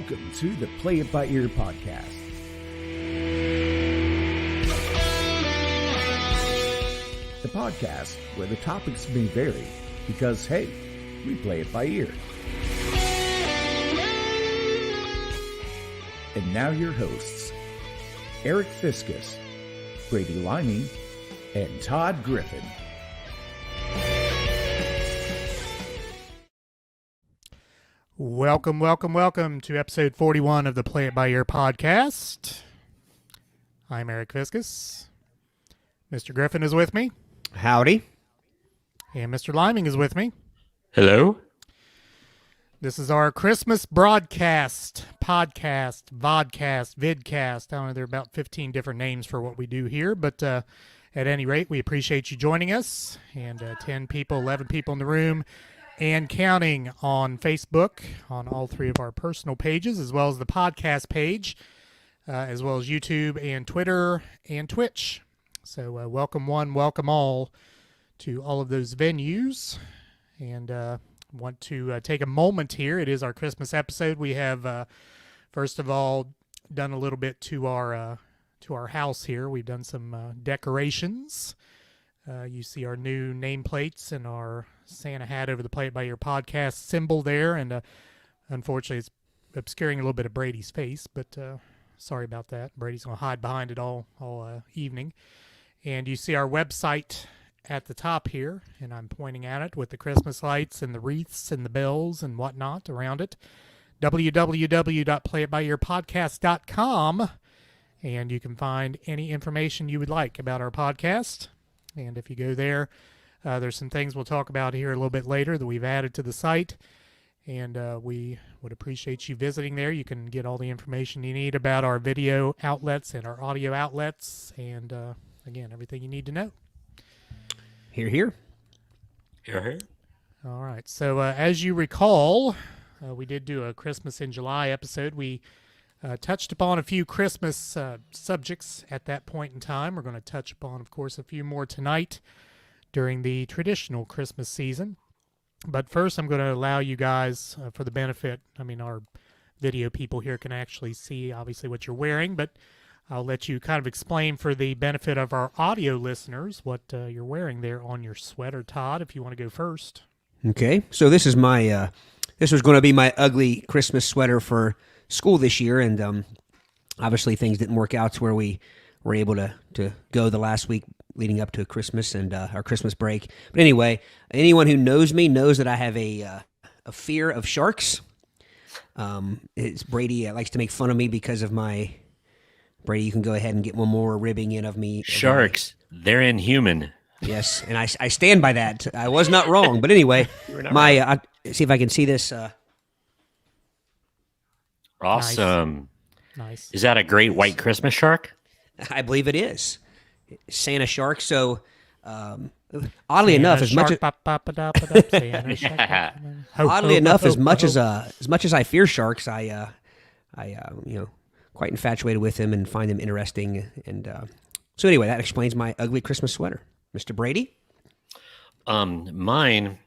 Welcome to the Play It By Ear podcast. The podcast where the topics may vary because, hey, we play it by ear. And now your hosts, Eric Fiskus, Brady Liming, and Todd Griffin. Welcome to episode 41 of the Play It By Ear podcast. I'm Eric Fiskus. Mr. Griffin is with me. Howdy. And Mr. Liming is with me. Hello. This is our Christmas broadcast, podcast, vodcast, vidcast. I don't know, there are about 15 different names for what we do here, but at any rate, we appreciate you joining us. And 10 people, 11 people in the room, and counting on Facebook, on all three of our personal pages, as well as the podcast page, as well as YouTube and Twitter and Twitch. So welcome one, welcome all to all of those venues. And want to take a moment here. It is our Christmas episode. We have, first of all, done a little bit to our house here. We've done some decorations. You see our new nameplates and our Santa hat over the Play It By Ear podcast symbol there, and unfortunately it's obscuring a little bit of Brady's face, but sorry about that. Brady's going to hide behind it all evening. And you see our website at the top here, and I'm pointing at it with the Christmas lights and the wreaths and the bells and whatnot around it, www.playitbyearpodcast.com, and you can find any information you would like about our podcast. And if you go there, there's some things we'll talk about here a little bit later that we've added to the site, and we would appreciate you visiting there. You can get all the information you need about our video outlets and our audio outlets, and again, everything you need to know. Hear, hear. Hear, hear. All right, so as you recall, we did do a Christmas in July episode. We touched upon a few Christmas subjects at that point in time. We're going to touch upon, of course, a few more tonight during the traditional Christmas season. But first, I'm going to allow you guys, for the benefit, our video people here can actually see, obviously, what you're wearing, but I'll let you kind of explain for the benefit of our audio listeners what you're wearing there on your sweater. Todd, if you want to go first. Okay, so this is my, this was going to be my ugly Christmas sweater for school this year, and obviously things didn't work out to where we were able to go the last week leading up to Christmas and our Christmas break. But anyway, anyone who knows me knows that I have a fear of sharks. It's Brady likes to make fun of me because of my... Brady, you can go ahead and get one more ribbing in of me. Sharks, they're inhuman. Yes, and I stand by that. I was not wrong. But anyway, my see if I can see this. Awesome. Nice. Is that a great white Christmas shark? I believe it is. Santa shark. So, oddly enough, as much as I fear sharks, I quite infatuated with them and find them interesting. And so anyway, that explains my ugly Christmas sweater. Mr. Brady? Mine,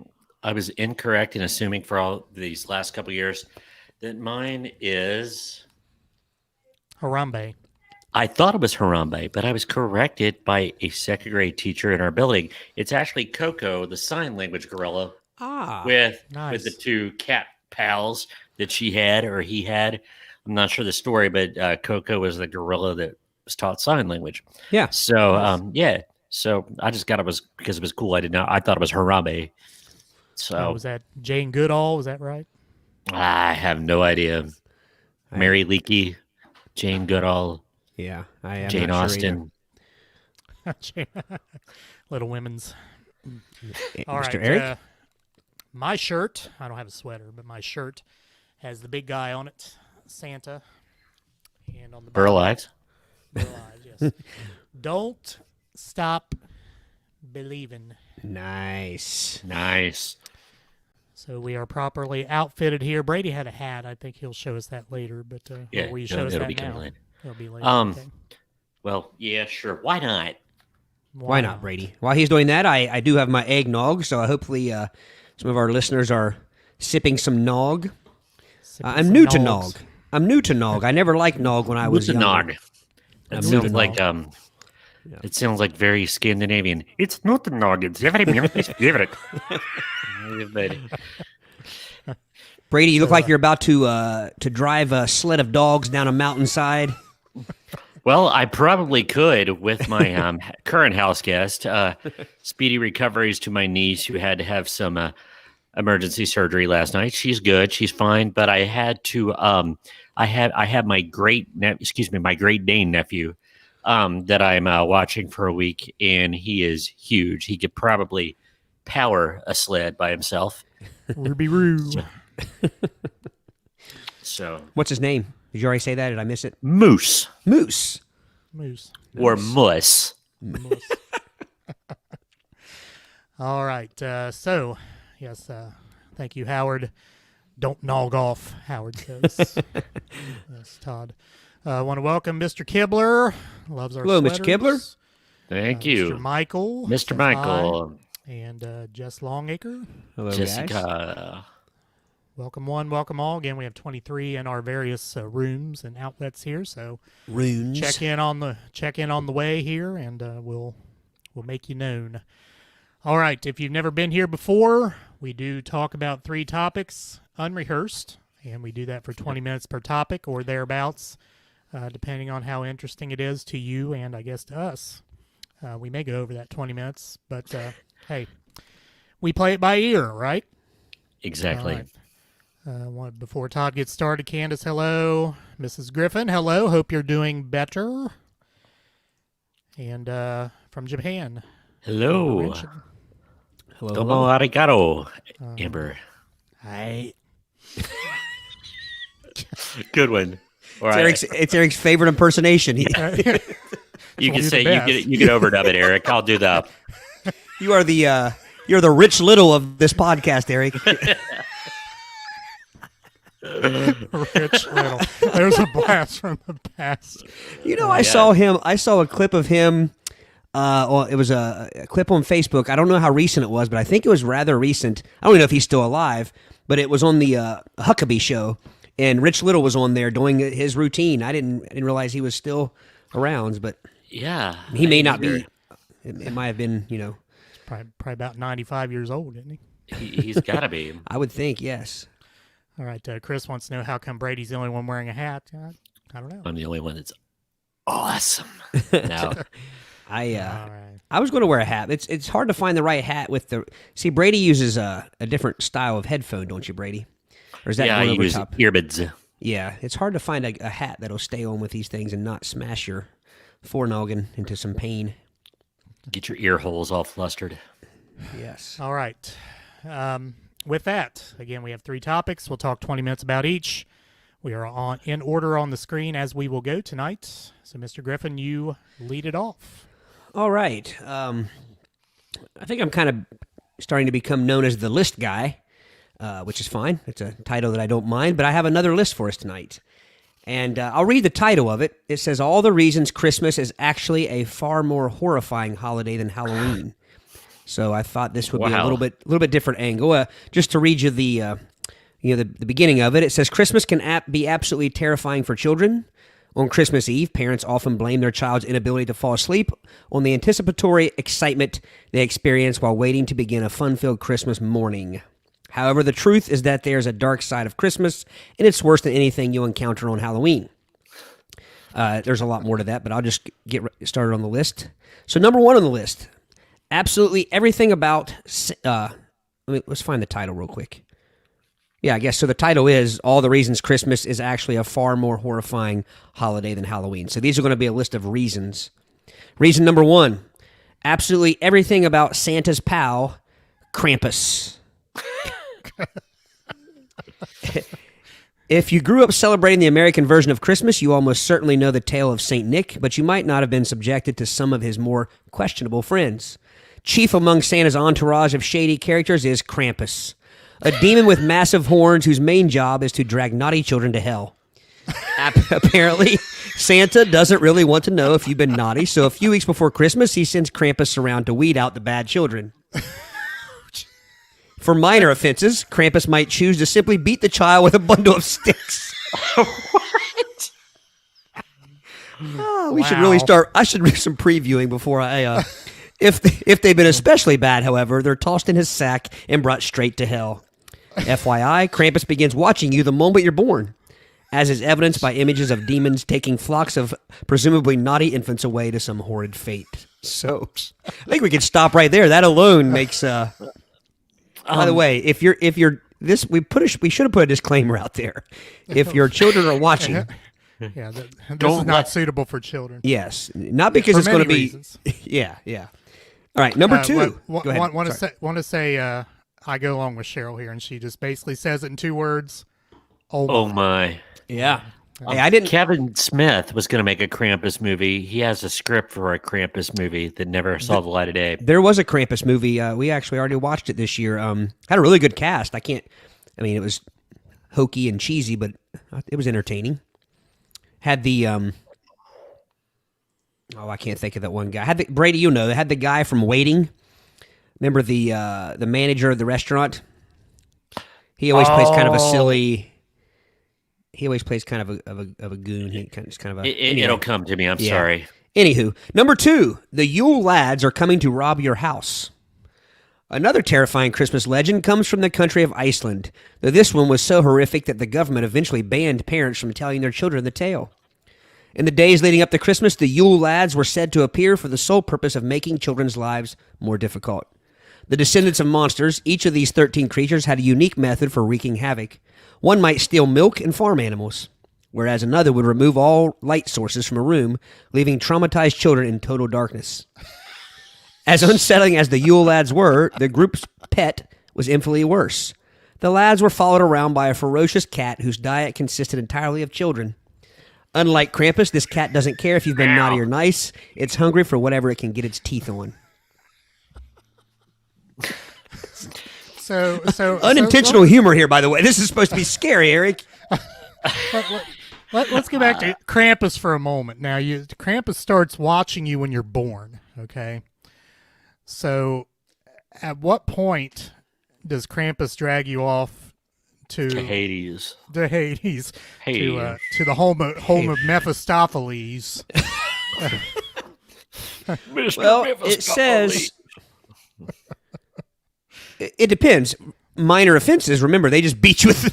I was incorrect in assuming for all these last couple of years that mine is... Harambe. I thought it was Harambe, but I was corrected by a second grade teacher in our building. It's actually Coco, the sign language gorilla, with the two cat pals that she had or he had. I'm not sure the story, but Coco was the gorilla that was taught sign language. Yeah. So, So I just got it was because it was cool. I thought it was Harambe. So was that Jane Goodall? Was that right? I have no idea. Mary Leakey, Jane Goodall. Yeah, I am. Jane Austen. Little Women's. All Mr. right, Eric? my shirt, I don't have a sweater, but my shirt has the big guy on it, Santa. And on the Burl Ives. Burl Ives, yes. Don't stop believing. Nice. So we are properly outfitted here. Brady had a hat. I think he'll show us that later. But will you show us that now? It'll be later. Okay. Well, yeah, sure. Why not? Why not, Brady? While he's doing that, I do have my eggnog, so hopefully some of our listeners are sipping some nog. I'm new to nog. I'm new to Nog. I never liked Nog when I was younger. Nog. That sounds like It sounds like very Scandinavian. It's not the Nog. It's very favorite. Brady, you look like you're about to drive a sled of dogs down a mountainside. Well, I probably could with my current house guest. Speedy recoveries to my niece who had to have some emergency surgery last night. She's good. She's fine. But I had to. I had my my Great Dane nephew that I'm watching for a week, and he is huge. He could probably power a sled by himself. Ruby Roo. So, what's his name? Did you already say that? Did I miss it? Moose. Or Muss. All right. So, yes, thank you, Howard. Don't nog off, Howard says. Yes, Todd. I want to welcome Mr. Kibler. Loves our Hello, sweaters. Mr. Kibler. Thank you. Mr. Michael. Mr. Michael. And Jess Longacre. Hello, Jessica. Guys. Welcome one, welcome all. Again, we have 23 in our various rooms and outlets here. So check in on the way here, and we'll make you known. All right. If you've never been here before, we do talk about 3 topics unrehearsed, and we do that for 20 minutes per topic or thereabouts, depending on how interesting it is to you and I guess to us. We may go over that 20 minutes, but hey, we play it by ear, right? Exactly. Right. Before Todd gets started, Candace, hello. Mrs. Griffin, hello. Hope you're doing better. And from Japan. Hello. Hello. Domo arigato, Amber. Hi. Good one. It's Eric's favorite impersonation. You can say you can overdub it, Eric. I'll do that. You're the Rich Little of this podcast, Eric. Rich Little. There's a blast from the past. I saw a clip of him. It was a clip on Facebook. I don't know how recent it was, but I think it was rather recent. I don't even know if he's still alive, but it was on the Huckabee show, and Rich Little was on there doing his routine. I didn't realize he was still around, but yeah, he may not be. It might have been, probably about 95 years old, isn't he? He's got to be. I would think, yes. All right, Chris wants to know how come Brady's the only one wearing a hat. I don't know. I'm the only one that's awesome. Now, I was going to wear a hat. It's hard to find the right hat with the. See, Brady uses a different style of headphone, don't you, Brady? Or is that I use top? earbuds. Yeah, it's hard to find a hat that'll stay on with these things and not smash your forenoggin into some pain. Get your ear holes all flustered. Yes. All right. With that, again, we have 3 topics. We'll talk 20 minutes about each. We are in order on the screen as we will go tonight. So, Mr. Griffin, you lead it off. All right. I think I'm kind of starting to become known as the list guy, which is fine. It's a title that I don't mind, but I have another list for us tonight. And I'll read the title of it. It says, All the Reasons Christmas is Actually a Far More Horrifying Holiday Than Halloween. So I thought this would be a little bit different angle. Just to read you the beginning of it. It says, Christmas can be absolutely terrifying for children. On Christmas Eve, parents often blame their child's inability to fall asleep on the anticipatory excitement they experience while waiting to begin a fun-filled Christmas morning. However, the truth is that there's a dark side of Christmas, and it's worse than anything you'll encounter on Halloween. There's a lot more to that, but I'll just get started on the list. So number 1 on the list, absolutely everything about... let's find the title real quick. Yeah, I guess so. The title is All the Reasons Christmas is Actually a Far More Horrifying Holiday Than Halloween. So these are going to be a list of reasons. Reason number 1, absolutely everything about Santa's pal, Krampus. If you grew up celebrating the American version of Christmas, you almost certainly know the tale of St. Nick, but you might not have been subjected to some of his more questionable friends. Chief among Santa's entourage of shady characters is Krampus, a demon with massive horns whose main job is to drag naughty children to hell. Apparently, Santa doesn't really want to know if you've been naughty, so a few weeks before Christmas, he sends Krampus around to weed out the bad children. For minor offenses, Krampus might choose to simply beat the child with a bundle of sticks. What? Oh, we should really start. I should do some previewing before I. If they've been especially bad, however, they're tossed in his sack and brought straight to hell. FYI, Krampus begins watching you the moment you're born, as is evidenced by images of demons taking flocks of presumably naughty infants away to some horrid fate. So, I think we could stop right there. That alone makes. By the way, if you're this, we should have put a disclaimer out there. If your children are watching. Yeah, this is not suitable for children. Yes, not because it's going to be. Reasons. Yeah. All right, number 2. Go ahead. Want to say I go along with Cheryl here, and she just basically says it in 2 words. Oh my. Yeah. Hey, I didn't. Kevin Smith was going to make a Krampus movie. He has a script for a Krampus movie that never saw the light of day. There was a Krampus movie. We actually already watched it this year. Had a really good cast. It was hokey and cheesy, but it was entertaining. Had the I can't think of that one guy. Brady, they had the guy from Waiting. Remember the manager of the restaurant? He always plays kind of a silly. He always plays kind of a goon. It'll come to me. I'm sorry. Anywho, number 2, the Yule Lads are coming to rob your house. Another terrifying Christmas legend comes from the country of Iceland, though this one was so horrific that the government eventually banned parents from telling their children the tale. In the days leading up to Christmas, the Yule Lads were said to appear for the sole purpose of making children's lives more difficult. The descendants of monsters, each of these 13 creatures had a unique method for wreaking havoc. One might steal milk and farm animals, whereas another would remove all light sources from a room, leaving traumatized children in total darkness. As unsettling as the Yule Lads were, the group's pet was infinitely worse. The lads were followed around by a ferocious cat whose diet consisted entirely of children. Unlike Krampus, this cat doesn't care if you've been naughty or nice. It's hungry for whatever it can get its teeth on. So unintentional humor here, by the way. This is supposed to be scary, Eric. Let's get back to Krampus for a moment. Now, Krampus starts watching you when you're born, okay? So, at what point does Krampus drag you off to Hades? To Hades. To the home of Mephistopheles. Well, it says it depends. Minor offenses. Remember, they just beat you with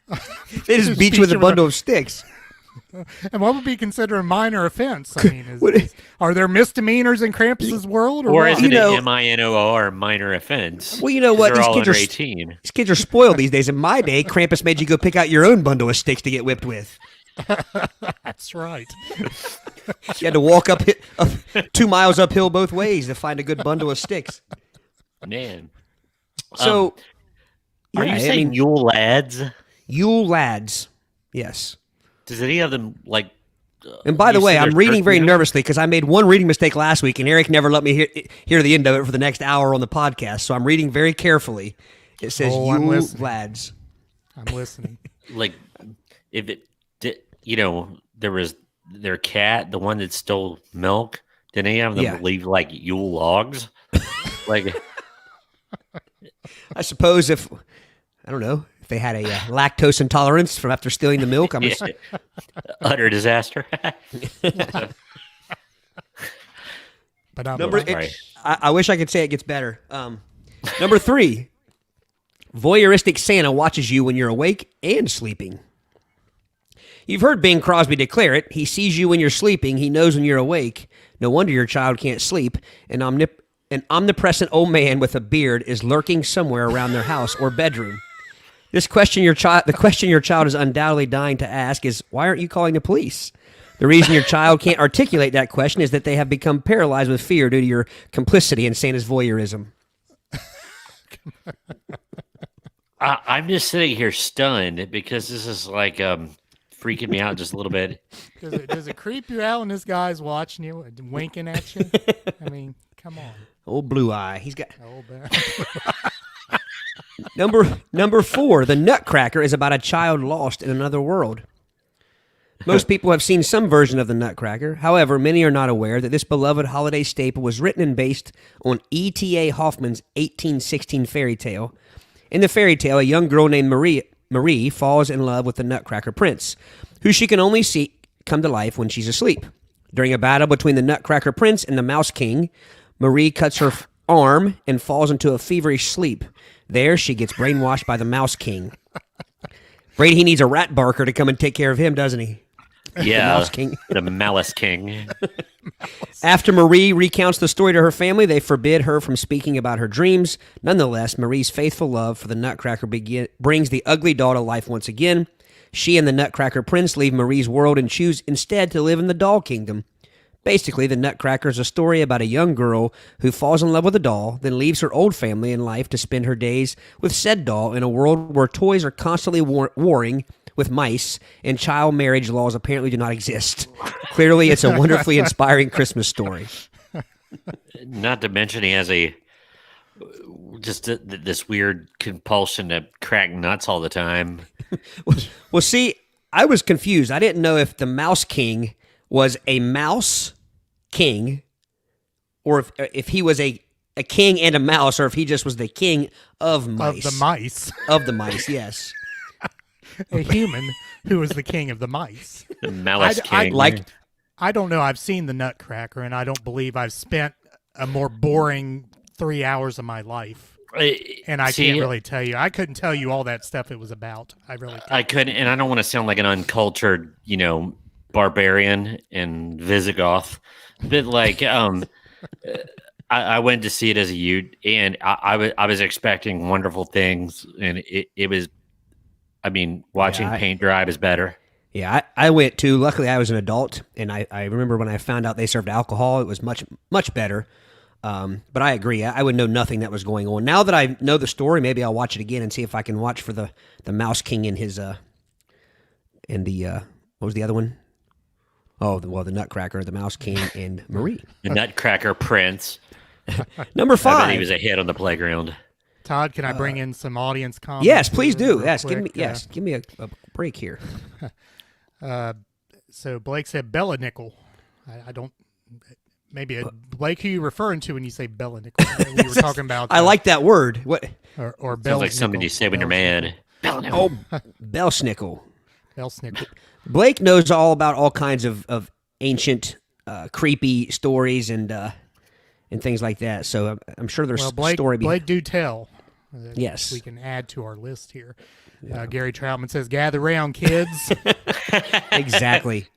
a bundle of sticks. And what would be considered a minor offense? I mean, are there misdemeanors in Krampus's world, or is it an minor minor offense? Well, you know what? These kids are 18. These kids are spoiled these days. In my day, Krampus made you go pick out your own bundle of sticks to get whipped with. That's right. You had to walk up 2 miles uphill both ways to find a good bundle of sticks. Man. So, are you saying Yule Lads? Yule Lads, yes. Does any of them and by the way, I'm reading very nervously because I made one reading mistake last week, and Eric never let me hear the end of it for the next hour on the podcast. So I'm reading very carefully. It says Yule Lads. I'm listening. If it did, there was their cat, the one that stole milk. Did any of them leave Yule logs? I suppose if they had a lactose intolerance from after stealing the milk. Utter disaster. But I wish I could say it gets better. Number 3, voyeuristic Santa watches you when you're awake and sleeping. You've heard Bing Crosby declare it. He sees you when you're sleeping. He knows when you're awake. No wonder your child can't sleep. An omnipresent old man with a beard is lurking somewhere around their house or bedroom. The question your child is undoubtedly dying to ask is, why aren't you calling the police? The reason your child can't articulate that question is that they have become paralyzed with fear due to your complicity in Santa's voyeurism. I'm just sitting here stunned because this is freaking me out just a little bit. Does it creep you out when this guy's watching you and winking at you? I mean, come on. Old Blue Eye. He's got... Number 4, the Nutcracker is about a child lost in another world. Most people have seen some version of the Nutcracker. However, many are not aware that this beloved holiday staple was written and based on E.T.A. Hoffman's 1816 fairy tale. In the fairy tale, a young girl named Marie falls in love with the Nutcracker Prince, who she can only see come to life when she's asleep. During a battle between the Nutcracker Prince and the Mouse King, Marie cuts her arm and falls into a feverish sleep. There, she gets brainwashed by the Mouse King. Brady, he needs a rat barker to come and take care of him, doesn't he? Yeah, the Mouse King. The Malice King. After Marie recounts the story to her family, they forbid her from speaking about her dreams. Nonetheless, Marie's faithful love for the Nutcracker brings the ugly doll to life once again. She and the Nutcracker Prince leave Marie's world and choose instead to live in the doll kingdom. Basically, the Nutcracker is a story about a young girl who falls in love with a doll, then leaves her old family and life to spend her days with said doll in a world where toys are constantly warring with mice and child marriage laws apparently do not exist. Clearly, it's a wonderfully inspiring Christmas story. Not to mention he has this weird compulsion to crack nuts all the time. Well, see, I was confused. I didn't know if the Mouse King was a mouse king, or if he was a king and a mouse, or if he just was the king of mice. Of the mice. Of the mice, yes. A human who was the king of the mice. The Malice King. I don't know. I've seen the Nutcracker, and I don't believe I've spent a more boring 3 hours of my life. And I can't really tell you. I couldn't tell you all that stuff it was about. I really couldn't. I couldn't, and I don't want to sound like an uncultured, barbarian and Visigoth, but I went to see it as a youth, and I was expecting wonderful things, and it was. I mean, watching paint dry was better. Yeah, I went too. Luckily, I was an adult, and I remember when I found out they served alcohol, it was much, much better. But I agree. I would know nothing that was going on. Now that I know the story, maybe I'll watch it again and see if I can watch for the Mouse King and his what was the other one? Oh, the Nutcracker, the Mouse King, and Marie. The Nutcracker Prince. Number 5. I bet he was a hit on the playground. Todd, can I bring in some audience comments? Yes, please do. Real Yes, quick? give me a break here. So Blake said Bella Nickel. I don't. Maybe Blake, who you referring to when you say Bella Nickel? We were talking about. I like that word. What? Or Sounds like something you say when you're mad. Bella Nickel. Oh, Belsnickel. Belsnickel. Blake knows all about all kinds of ancient, creepy stories and things like that. So I'm sure there's a story behind. Blake do tell. Yes, we can add to our list here. Yeah. Gary Troutman says, "Gather round, kids." Exactly.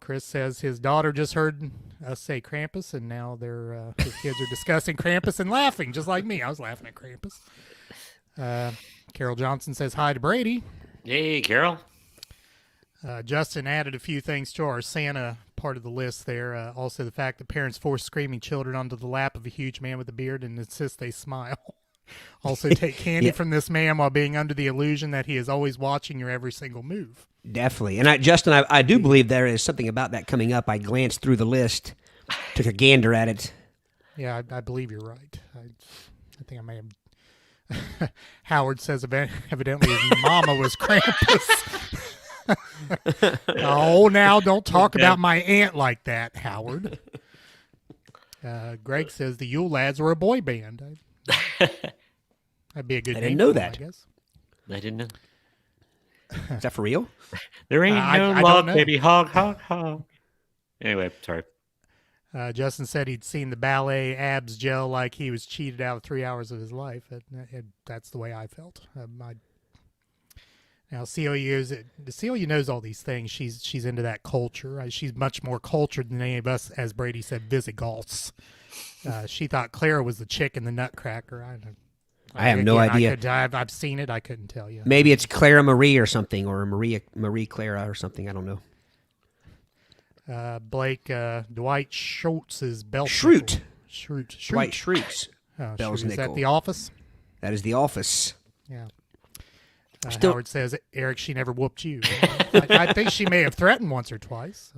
Chris says his daughter just heard us say Krampus, and now his kids are discussing Krampus and laughing, just like me. I was laughing at Krampus. Carol Johnson says hi to Brady. Hey, Carol. Justin added a few things to our Santa part of the list there. Also, the fact that parents force screaming children onto the lap of a huge man with a beard and insist they smile. Also, take candy from this man while being under the illusion that he is always watching your every single move. Definitely. And Justin, I do believe there is something about that coming up. I glanced through the list, took a gander at it. Yeah, I believe you're right. I think I may have. Howard says evidently his mama was Krampus. Oh, now don't talk about my aunt like that, Howard. Greg says the Yule Lads were a boy band. That'd be a good name. I didn't know that. I guess. I didn't know. Is that for real? There ain't no love, baby. Hog, hog, hog. Anyway, sorry. Justin said he'd seen the ballet abs gel like he was cheated out of 3 hours of his life. That's the way I felt. Now, Celia knows all these things. She's into that culture. She's much more cultured than any of us, as Brady said, Visigoths. She thought Clara was the chick in the Nutcracker. I have no idea. I've seen it. I couldn't tell you. Maybe it's Clara Marie or something, or Marie Clara or something. I don't know. Blake, Dwight Schultz's belt. Schrute. Dwight Schrute's Bell's Is that The Office? That is The Office. Yeah. Howard says, Eric, she never whooped you. I think she may have threatened once or twice.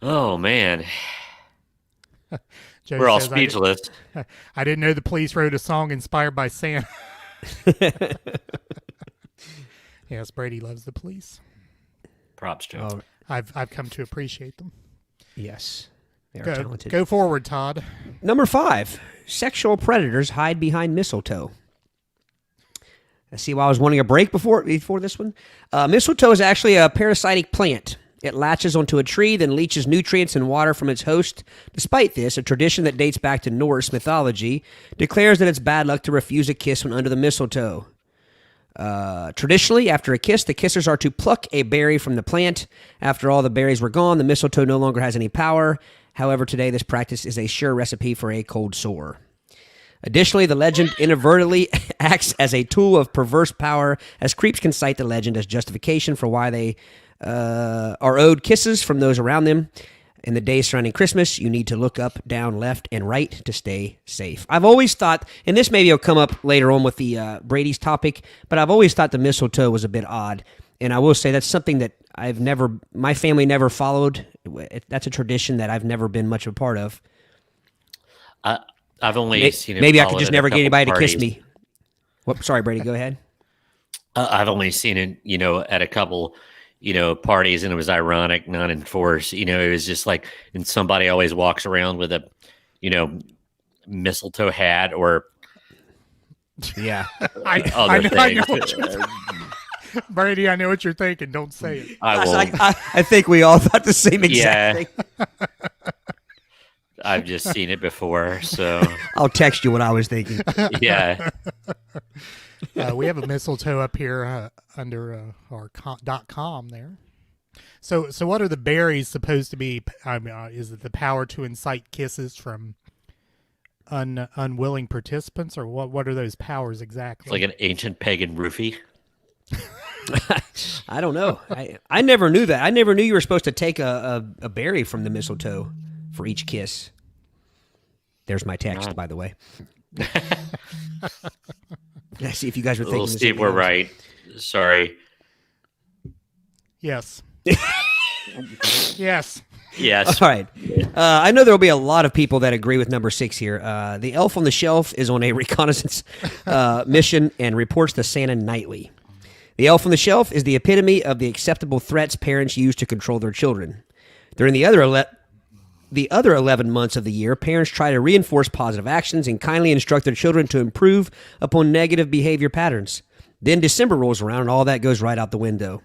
Oh, man. Joe We're all says, speechless. I didn't know the police wrote a song inspired by Santa. Yes, Brady loves the police. Props, Joe. I've come to appreciate them. Yes. They are talented. Go forward, Todd. Number 5. Sexual predators hide behind mistletoe. I see why I was wanting a break before this one. Mistletoe is actually a parasitic plant. It latches onto a tree, then leaches nutrients and water from its host. Despite this, a tradition that dates back to Norse mythology declares that it's bad luck to refuse a kiss when under the mistletoe. Traditionally, after a kiss, the kissers are to pluck a berry from the plant. After all the berries were gone, the mistletoe no longer has any power. However, today this practice is a sure recipe for a cold sore. Additionally, the legend inadvertently acts as a tool of perverse power, as creeps can cite the legend as justification for why they are owed kisses from those around them. In the days surrounding Christmas, you need to look up, down, left, and right to stay safe. I've always thought, and this maybe will come up later on with the Brady's topic, but I've always thought the mistletoe was a bit odd. And I will say that's something that my family never followed. That's a tradition that I've never been much of a part of. I've only seen it. Maybe I could just never get anybody to kiss me. Sorry, Brady, go ahead. I've only seen it, at a couple, parties, and it was ironic, not enforced. It was just like, and somebody always walks around with a, mistletoe hat or. Yeah. I know what you're Brady, I know what you're thinking. Don't say it. I think we all thought the same exact thing. I've just seen it before, so I'll text you what I was thinking. Yeah. We have a mistletoe up here under our .com there. So what are the berries supposed to be? Is it the power to incite kisses from unwilling participants, or what are those powers exactly? It's like an ancient pagan roofie. I don't know. I never knew that. I never knew you were supposed to take a berry from the mistletoe for each kiss. There's my text, by the way. Let's see if you guys were thinking. Steve, we're right. Sorry. Yes. Yes. Yes. All right. I know there will be a lot of people that agree with number 6 here. The elf on the shelf is on a reconnaissance mission and reports to Santa nightly. The elf on the shelf is the epitome of the acceptable threats parents use to control their children. During the other 11 months of the year, parents try to reinforce positive actions and kindly instruct their children to improve upon negative behavior patterns. Then December rolls around and all that goes right out the window.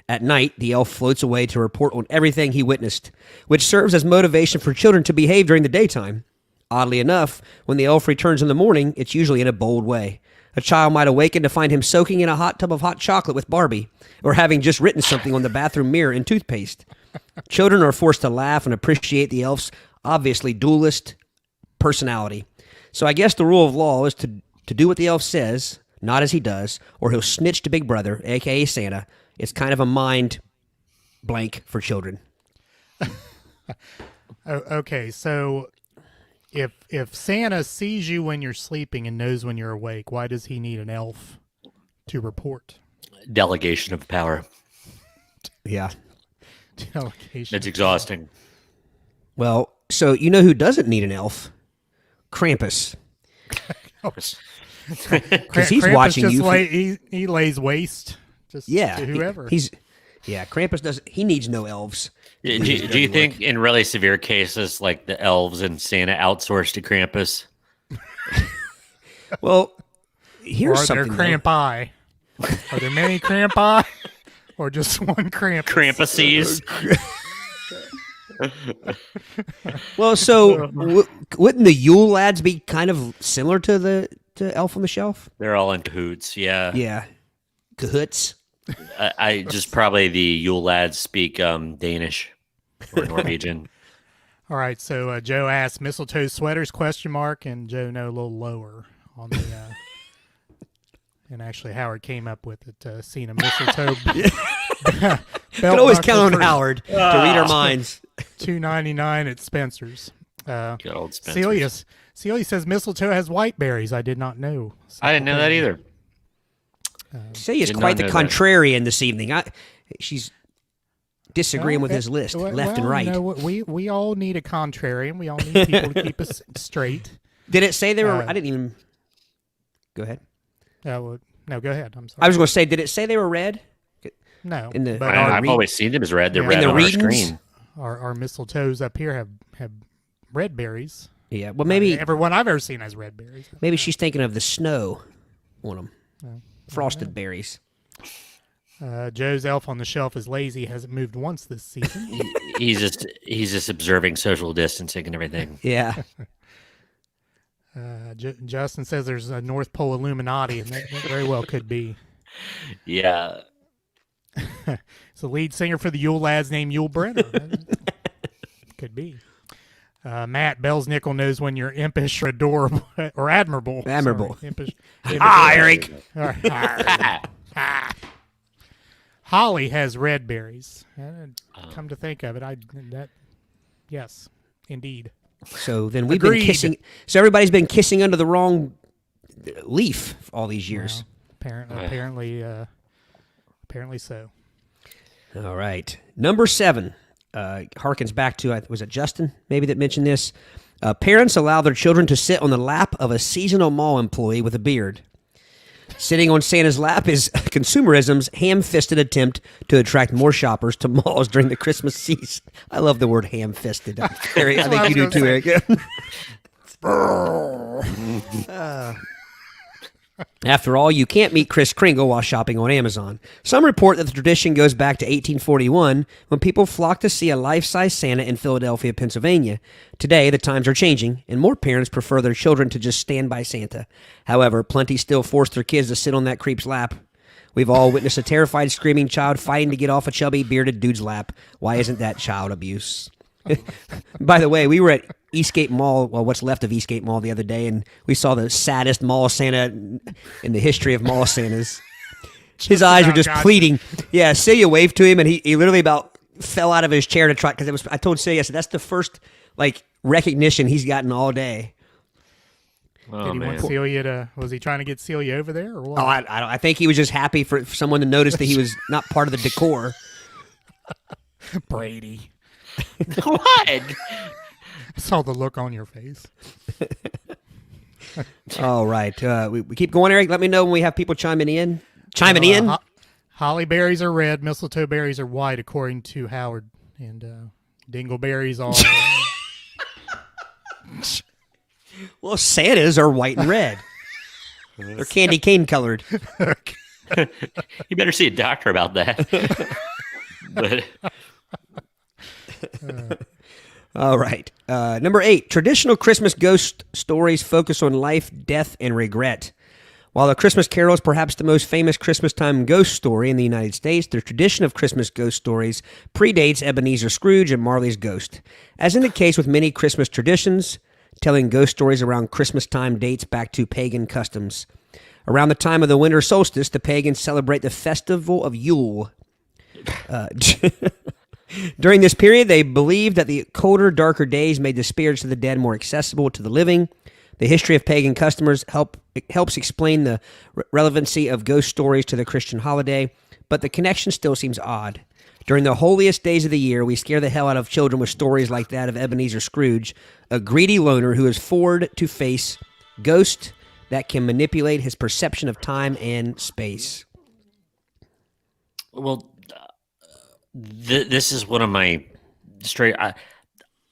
At night, the elf floats away to report on everything he witnessed, which serves as motivation for children to behave during the daytime. Oddly enough, when the elf returns in the morning, it's usually in a bold way. A child might awaken to find him soaking in a hot tub of hot chocolate with Barbie, or having just written something on the bathroom mirror in toothpaste. Children are forced to laugh and appreciate the elf's obviously dualist personality. So I guess the rule of law is to do what the elf says, not as he does, or he'll snitch to Big Brother, a.k.a. Santa. It's kind of a mind blank for children. Okay, so if Santa sees you when you're sleeping and knows when you're awake, why does he need an elf to report? Delegation of power. Yeah. Delegation. It's exhausting. Well, so you know who doesn't need an elf? Krampus. Because he's Krampus watching just you. He lays waste to whoever. Krampus doesn't. He needs no elves. Do you think in really severe cases like the elves and Santa outsourced to Krampus? Well, here's or something. Are there Crampi? Are there many Crampi? Or just one Krampus? Krampuses. Well, so wouldn't the Yule lads be kind of similar to Elf on the Shelf? They're all in cahoots, yeah. Yeah. Cahoots? I just probably the Yule lads speak Danish or Norwegian. All right, so Joe asked mistletoe sweaters ? And Joe no a little lower on the and actually Howard came up with it. Seeing a mistletoe belt Could always buckle count on for Howard to read our minds. $2.99 at Spencer's. Good old Spencer's. Celia says mistletoe has white berries. I did not know. I didn't know that either. Celia's quite the contrarian this evening. She's disagreeing with his list, left and right. No, we all need a contrarian. We all need people to keep us straight. Did it say they were? I didn't even. Go ahead. No, go ahead. I'm sorry. I was going to say, did it say they were red? No. I've always seen them as red. They're red on our screen. Our mistletoes up here have red berries. Yeah, well, maybe everyone I've ever seen has red berries. Maybe she's thinking of the snow on them. frosted berries. Joe's elf on the shelf is lazy. Hasn't moved once this season. He's just observing social distancing and everything. Yeah. Justin says there's a North Pole Illuminati, and that very well could be. Yeah. It's the lead singer for the Yule Lads named Yule Brenner. Could be. Matt Bellsnickel knows when you're impish or adorable or admirable. Admirable. Sorry, impish. Eric. All right. Holly has red berries. Come to think of it, yes, indeed. So then we've been kissing. So everybody's been kissing under the wrong leaf all these years. Well, apparently so. All right. Number 7 harkens back to, was it Justin maybe that mentioned this? Parents allow their children to sit on the lap of a seasonal mall employee with a beard. Sitting on Santa's lap is consumerism's ham-fisted attempt to attract more shoppers to malls during the Christmas season. I love the word ham-fisted. Eric, I think you do too, Eric. After all, you can't meet Kris Kringle while shopping on Amazon. Some report that the tradition goes back to 1841 when people flocked to see a life-size Santa in Philadelphia, Pennsylvania. Today, the times are changing, and more parents prefer their children to just stand by Santa. However, plenty still force their kids to sit on that creep's lap. We've all witnessed a terrified, screaming child fighting to get off a chubby, bearded dude's lap. Why isn't that child abuse? By the way, we were at Eastgate Mall, well, what's left of Eastgate Mall the other day, and we saw the saddest mall Santa in the history of mall Santas. His eyes were just pleading. Yeah, Celia waved to him, and he literally about fell out of his chair to try, because I told Celia, I said, that's the first, recognition he's gotten all day. Oh, did he want Celia to, was he trying to get Celia over there, or what? Oh, I think he was just happy for someone to notice that he was not part of the decor. Brady. What? I saw the look on your face. All right. We keep going, Eric. Let me know when we have people chiming in. Holly berries are red. Mistletoe berries are white, according to Howard. And dingleberries are... Well, Santas are white and red. They're candy cane colored. You better see a doctor about that. But... All right. Number 8, traditional Christmas ghost stories focus on life, death, and regret. While The Christmas Carol is perhaps the most famous Christmas time ghost story in the United States, the tradition of Christmas ghost stories predates Ebenezer Scrooge and Marley's Ghost. As in the case with many Christmas traditions, telling ghost stories around Christmas time dates back to pagan customs. Around the time of the winter solstice, the pagans celebrate the festival of Yule. During this period, they believed that the colder, darker days made the spirits of the dead more accessible to the living. The history of pagan customs helps explain the relevancy of ghost stories to the Christian holiday, but the connection still seems odd. During the holiest days of the year, we scare the hell out of children with stories like that of Ebenezer Scrooge, a greedy loner who is forced to face ghosts that can manipulate his perception of time and space. Well, this is one of my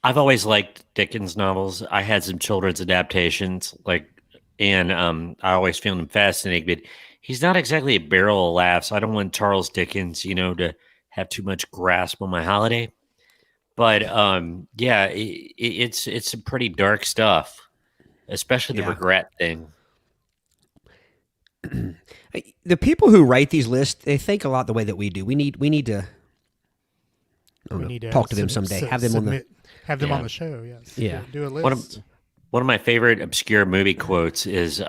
I've always liked Dickens novels. I had some children's adaptations, and I always found them fascinating. But he's not exactly a barrel of laughs. I don't want Charles Dickens, to have too much grasp on my holiday. But yeah, it's some pretty dark stuff, especially the regret thing. The people who write these lists, they think a lot the way that we do. We need to. We need to talk to them someday. Have them on the show. Yes. Yeah. Do a list. One of my favorite obscure movie quotes is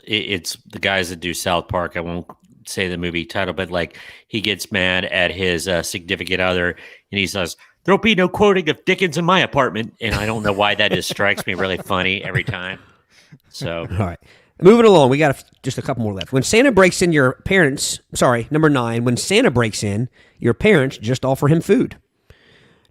it's the guys that do South Park. I won't say the movie title, but he gets mad at his significant other, and he says, "There'll be no quoting of Dickens in my apartment." And I don't know why that just strikes me really funny every time. So all right. Moving along, we got just a couple more left. When Santa breaks in, number 9, when Santa breaks in, your parents just offer him food.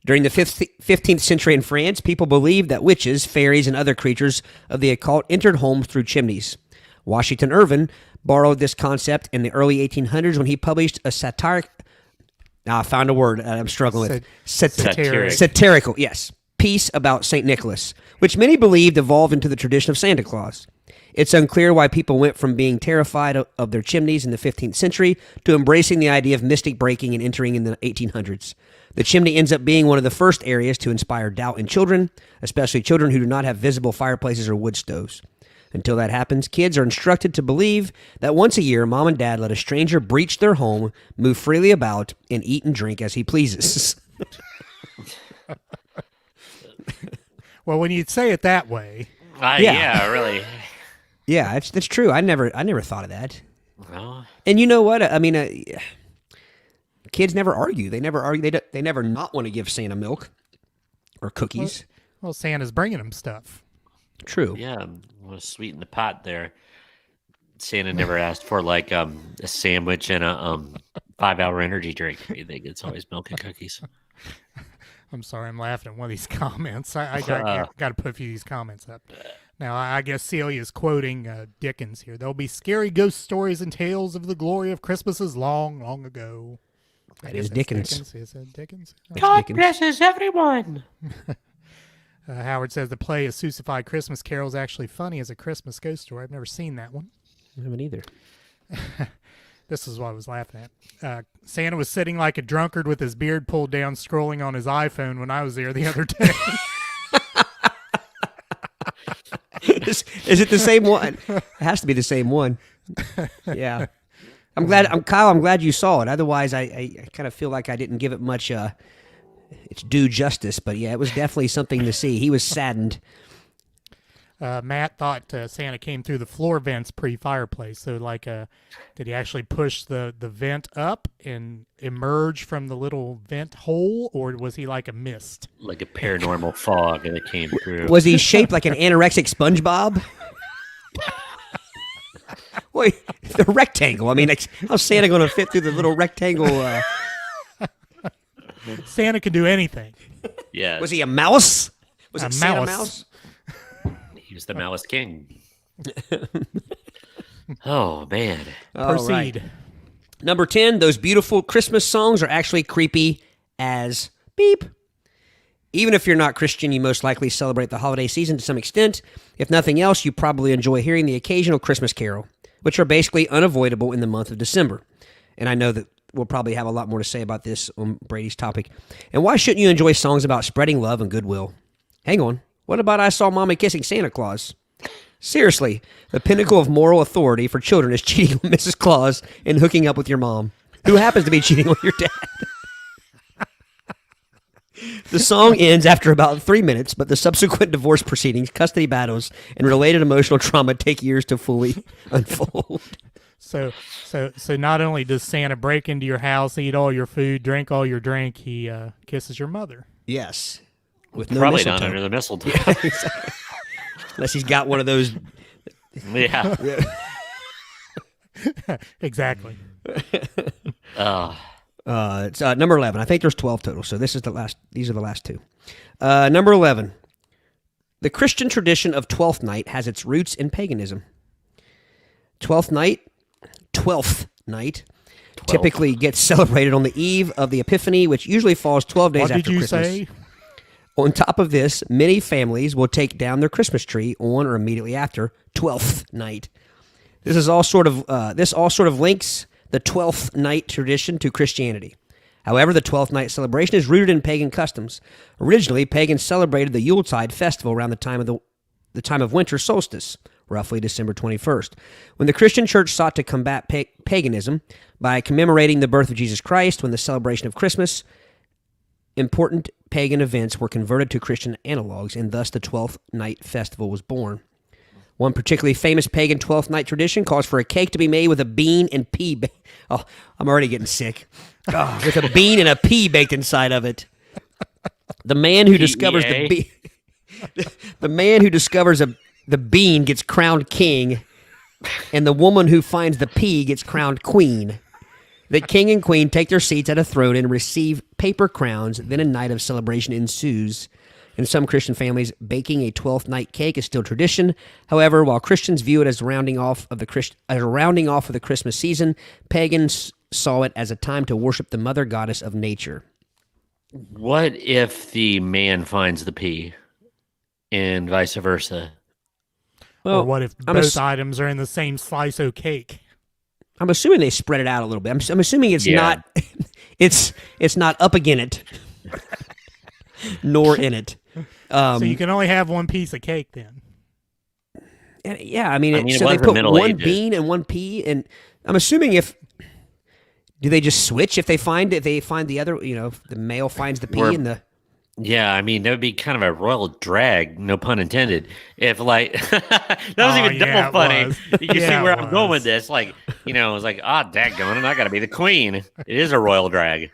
During the 15th century in France, people believed that witches, fairies, and other creatures of the occult entered homes through chimneys. Washington Irving borrowed this concept in the early 1800s when he published a satiric... Now I found a word I'm struggling with. Satirical, yes. Piece about St. Nicholas, which many believed evolved into the tradition of Santa Claus. It's unclear why people went from being terrified of their chimneys in the 15th century to embracing the idea of mystic breaking and entering in the 1800s. The chimney ends up being one of the first areas to inspire doubt in children, especially children who do not have visible fireplaces or wood stoves. Until that happens, kids are instructed to believe that once a year, mom and dad let a stranger breach their home, move freely about, and eat and drink as he pleases. Well, when you say it that way. Yeah, really. Yeah, that's true. I never thought of that. Well, and you know what? I mean, kids never argue. They never argue. They never not want to give Santa milk or cookies. Well, Santa's bringing them stuff. True. Yeah, we'll sweeten the pot there. Santa never asked for like a sandwich and a 5-hour energy drink. I think it's always milk and cookies. I'm sorry, I'm laughing at one of these comments. I got to put a few of these comments up. Now, I guess Celia's quoting Dickens here. There'll be scary ghost stories and tales of the glory of Christmases long, long ago. That is Dickens. Is that Dickens? God blesses everyone. Howard says the play A Sousified Christmas Carol is actually funny as a Christmas ghost story. I've never seen that one. I haven't either. This is what I was laughing at. Santa was sitting like a drunkard with his beard pulled down, scrolling on his iPhone when I was there the other day. Is it the same one? It has to be the same one. Yeah. I'm glad you saw it. Otherwise, I kind of feel like I didn't give it much its due justice. But yeah, it was definitely something to see. He was saddened. Matt thought Santa came through the floor vents pre-fireplace. So, did he actually push the vent up and emerge from the little vent hole, or was he like a mist? Like a paranormal fog, and it came through. Was he shaped like an anorexic SpongeBob? Wait, the rectangle. I mean, how's Santa going to fit through the little rectangle? Santa can do anything. Yeah. Was he a mouse? Was it Santa mouse? He was the Mouse King. Oh, man. Proceed. Right. Number 10, those beautiful Christmas songs are actually creepy as beep. Even if you're not Christian, you most likely celebrate the holiday season to some extent. If nothing else, you probably enjoy hearing the occasional Christmas carol, which are basically unavoidable in the month of December. And I know that we'll probably have a lot more to say about this on Brady's topic. And why shouldn't you enjoy songs about spreading love and goodwill? Hang on. What about I Saw Mommy Kissing Santa Claus? Seriously, the pinnacle of moral authority for children is cheating on Mrs. Claus and hooking up with your mom, who happens to be cheating on your dad. The song ends after about 3 minutes, but the subsequent divorce proceedings, custody battles, and related emotional trauma take years to fully unfold. So not only does Santa break into your house, eat all your food, drink all your drink, he kisses your mother. Yes. With no Probably mistletoe. not under the mistletoe. Yeah, exactly. Unless he's got one of those. Yeah. Exactly. It's number 11. I think there's 12 total, so this is the last. These are the last two. Number 11. The Christian tradition of Twelfth Night has its roots in paganism. Twelfth Night typically gets celebrated on the eve of the Epiphany, which usually falls 12 days after Christmas. What did you say? On top of this, many families will take down their Christmas tree on or immediately after 12th night. This all sort of links the 12th night tradition to Christianity. However, the 12th night celebration is rooted in pagan customs. Originally, pagans celebrated the Yuletide festival around the time of winter solstice, roughly December 21st. When the Christian church sought to combat paganism by commemorating the birth of Jesus Christ when the celebration of Christmas, important pagan events were converted to Christian analogs, and thus the 12th night festival was born. One particularly famous pagan 12th night tradition calls for a cake to be made with a bean and pea. Oh, I'm already getting sick. Oh, with a bean and a pea baked inside of it. The man who discovers the bean gets crowned king, and the woman who finds the pea gets crowned queen. The king and queen take their seats at a throne and receive paper crowns. Then a night of celebration ensues. In some Christian families, baking a 12th night cake is still tradition. However, while Christians view it as a rounding off of the Christmas season, pagans saw it as a time to worship the mother goddess of nature. What if the man finds the pea and vice versa? Well, or what if both items are in the same slice of cake? I'm assuming they spread it out a little bit. I'm assuming it's not it's not up against it, nor in it. So you can only have one piece of cake then. Yeah, I mean so they put one bean and one pea, and I'm assuming do they just switch if they find the other? The male finds the pea and the. Yeah, I mean that would be kind of a royal drag, no pun intended. If that was even double funny. You can see where I'm going with this. Like, it's like, dadgummit, I got to be the queen. It is a royal drag.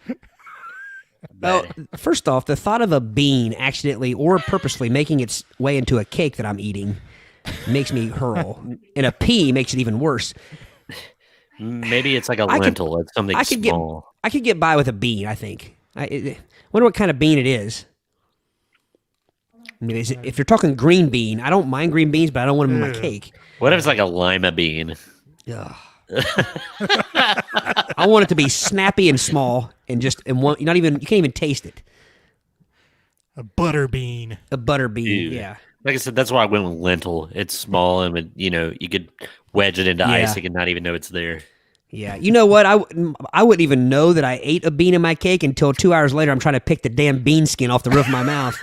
Well, first off, the thought of a bean accidentally or purposely making its way into a cake that I'm eating makes me hurl, and a pea makes it even worse. Maybe it's like a lentil. It's something small. I could get by with a bean, I think. I wonder what kind of bean it is. I mean, if you're talking green bean, I don't mind green beans, but I don't want them in my cake. What if it's like a lima bean? Ugh. I want it to be snappy and small, and you can't even taste it. A butter bean. Yeah. Like I said, that's why I went with lentil. It's small, and you could wedge it into icing and not even know it's there. Yeah, you know what? I wouldn't even know that I ate a bean in my cake until 2 hours later. I'm trying to pick the damn bean skin off the roof of my mouth.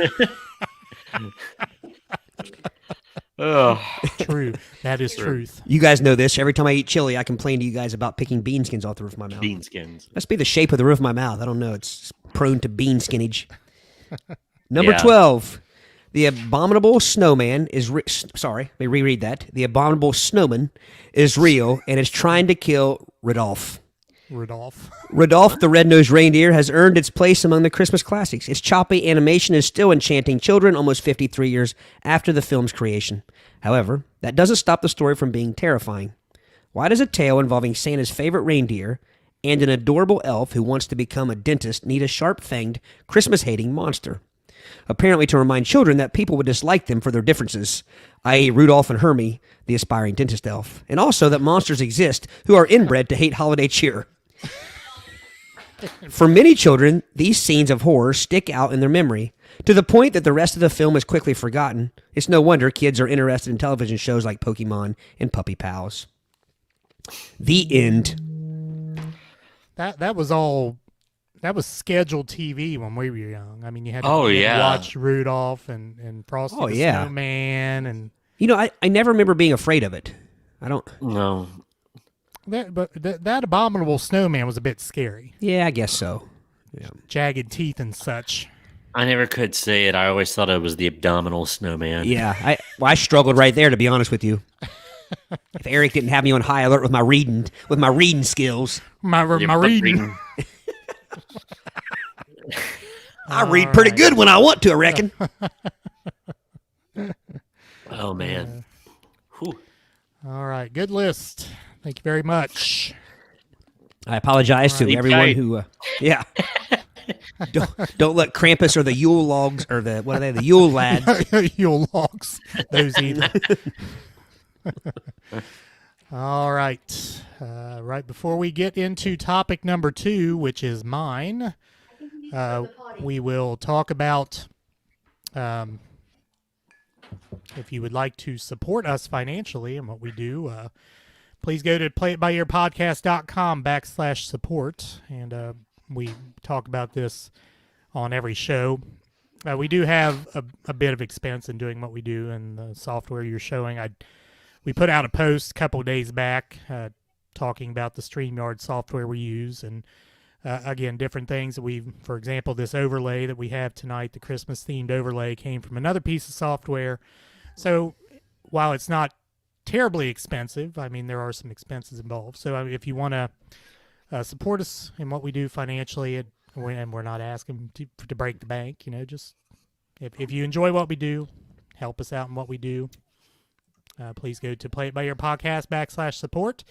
Oh, true. That is truth. You guys know this. Every time I eat chili, I complain to you guys about picking bean skins off the roof of my mouth. Bean skins. Must be the shape of the roof of my mouth. I don't know. It's prone to bean skinnage. Number 12. The abominable snowman is sorry, let me reread that. The abominable snowman is real and is trying to kill Rudolph. Rudolph the red-nosed reindeer has earned its place among the Christmas classics. Its choppy animation is still enchanting children almost 53 years after the film's creation. However, that doesn't stop the story from being terrifying. Why does a tale involving Santa's favorite reindeer and an adorable elf who wants to become a dentist need a sharp-fanged, Christmas-hating monster? Apparently to remind children that people would dislike them for their differences, i.e. Rudolph and Hermie, the aspiring dentist elf, and also that monsters exist who are inbred to hate holiday cheer. For many children, these scenes of horror stick out in their memory, to the point that the rest of the film is quickly forgotten. It's no wonder kids are interested in television shows like Pokemon and Puppy Pals. The end. That was scheduled TV when we were young. I mean, you had to watch Rudolph and Frosty the Snowman. And I never remember being afraid of it. I don't. No. That abominable snowman was a bit scary. Yeah, I guess so. Yeah. Jagged teeth and such. I never could say it. I always thought it was the abdominal snowman. Yeah, I struggled right there, to be honest with you. If Eric didn't have me on high alert with my reading skills. My reading. I read pretty good when I want to, I reckon. Oh, man. All right. Good list. Thank you very much. I apologize to everyone who, don't let Krampus or the Yule logs, or the Yule lads. Yule logs. Those either. All right. Right before we get into topic number 2, which is mine, we will talk about if you would like to support us financially and what we do, please go to playitbyyourpodcast.com/support, and we talk about this on every show. We do have a bit of expense in doing what we do, and the software you're showing. We put out a post a couple of days back talking about the StreamYard software we use, and again, different things that for example, this overlay that we have tonight, the Christmas-themed overlay, came from another piece of software. So while it's not terribly expensive, I mean, there are some expenses involved. So if you want to support us in what we do financially, and we're not asking to break the bank, just if you enjoy what we do, help us out in what we do. Please go to playitbyyourpodcast /support.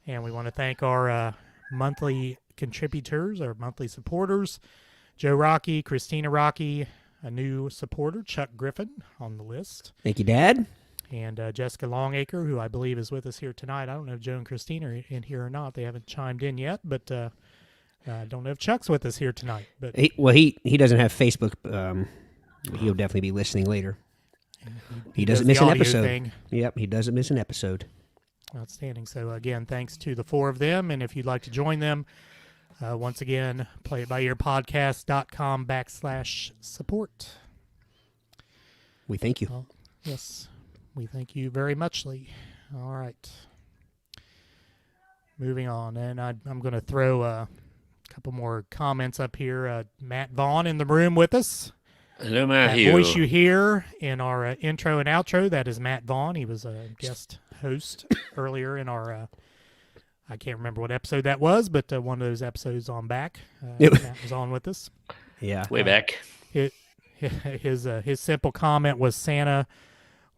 And we want to thank our monthly contributors, our monthly supporters, Joe Rocky, Christina Rocky, a new supporter, Chuck Griffin on the list. Thank you, Dad. And Jessica Longacre, who I believe is with us here tonight. I don't know if Joe and Christina are in here or not. They haven't chimed in yet, but I don't know if Chuck's with us here tonight. But he doesn't have Facebook. He'll definitely be listening later. He doesn't miss an episode. Yep, he doesn't miss an episode. Outstanding. So, again, thanks to the four of them. And if you'd like to join them, once again, playitbyearpodcast.com/support. We thank you. Yes, we thank you very muchly. All right. Moving on. And I'm going to throw a couple more comments up here. Matt Vaughn in the room with us. Hello, Matthew. That voice you hear in our intro and outro, that is Matt Vaughn. He was a guest host earlier in our, I can't remember what episode that was, but one of those episodes on back. Matt was on with us. Yeah. Way back. His simple comment was Santa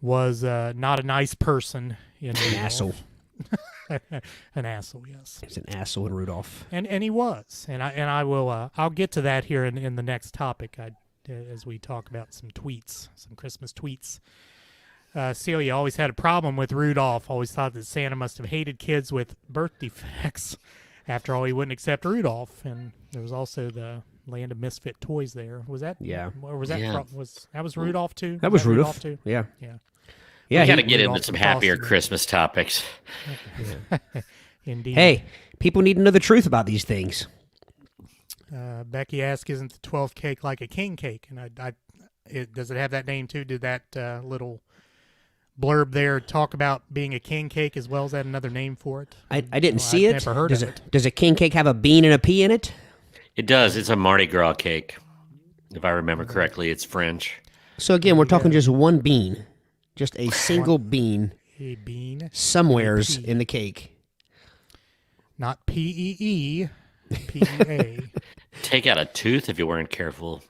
was not a nice person. An asshole. An asshole, yes. He's an asshole in Rudolph. And he was. And I will, I'll get to that here in the next topic. As we talk about some Christmas tweets. Celia always had a problem with Rudolph, always thought that Santa must have hated kids with birth defects. After all, he wouldn't accept Rudolph. And there was also the Land of Misfit Toys there. Was that? Yeah. Or was that that was Rudolph too? That was Rudolph too? Yeah. Yeah. Yeah, we got to get into some happier Christmas topics. Indeed. Hey, people need to know the truth about these things. Becky asked, "Isn't the 12th cake like a king cake?" And does it have that name too? Did that little blurb there talk about being a king cake as well? Is that another name for it? I didn't see I've it. Never heard of it. Does a king cake have a bean and a pea in it? It does. It's a Mardi Gras cake, if I remember correctly. It's French. So again, we're talking just one bean, just a single bean. A bean. Somewheres in the cake. Not PEE. PEA. Take out a tooth if you weren't careful.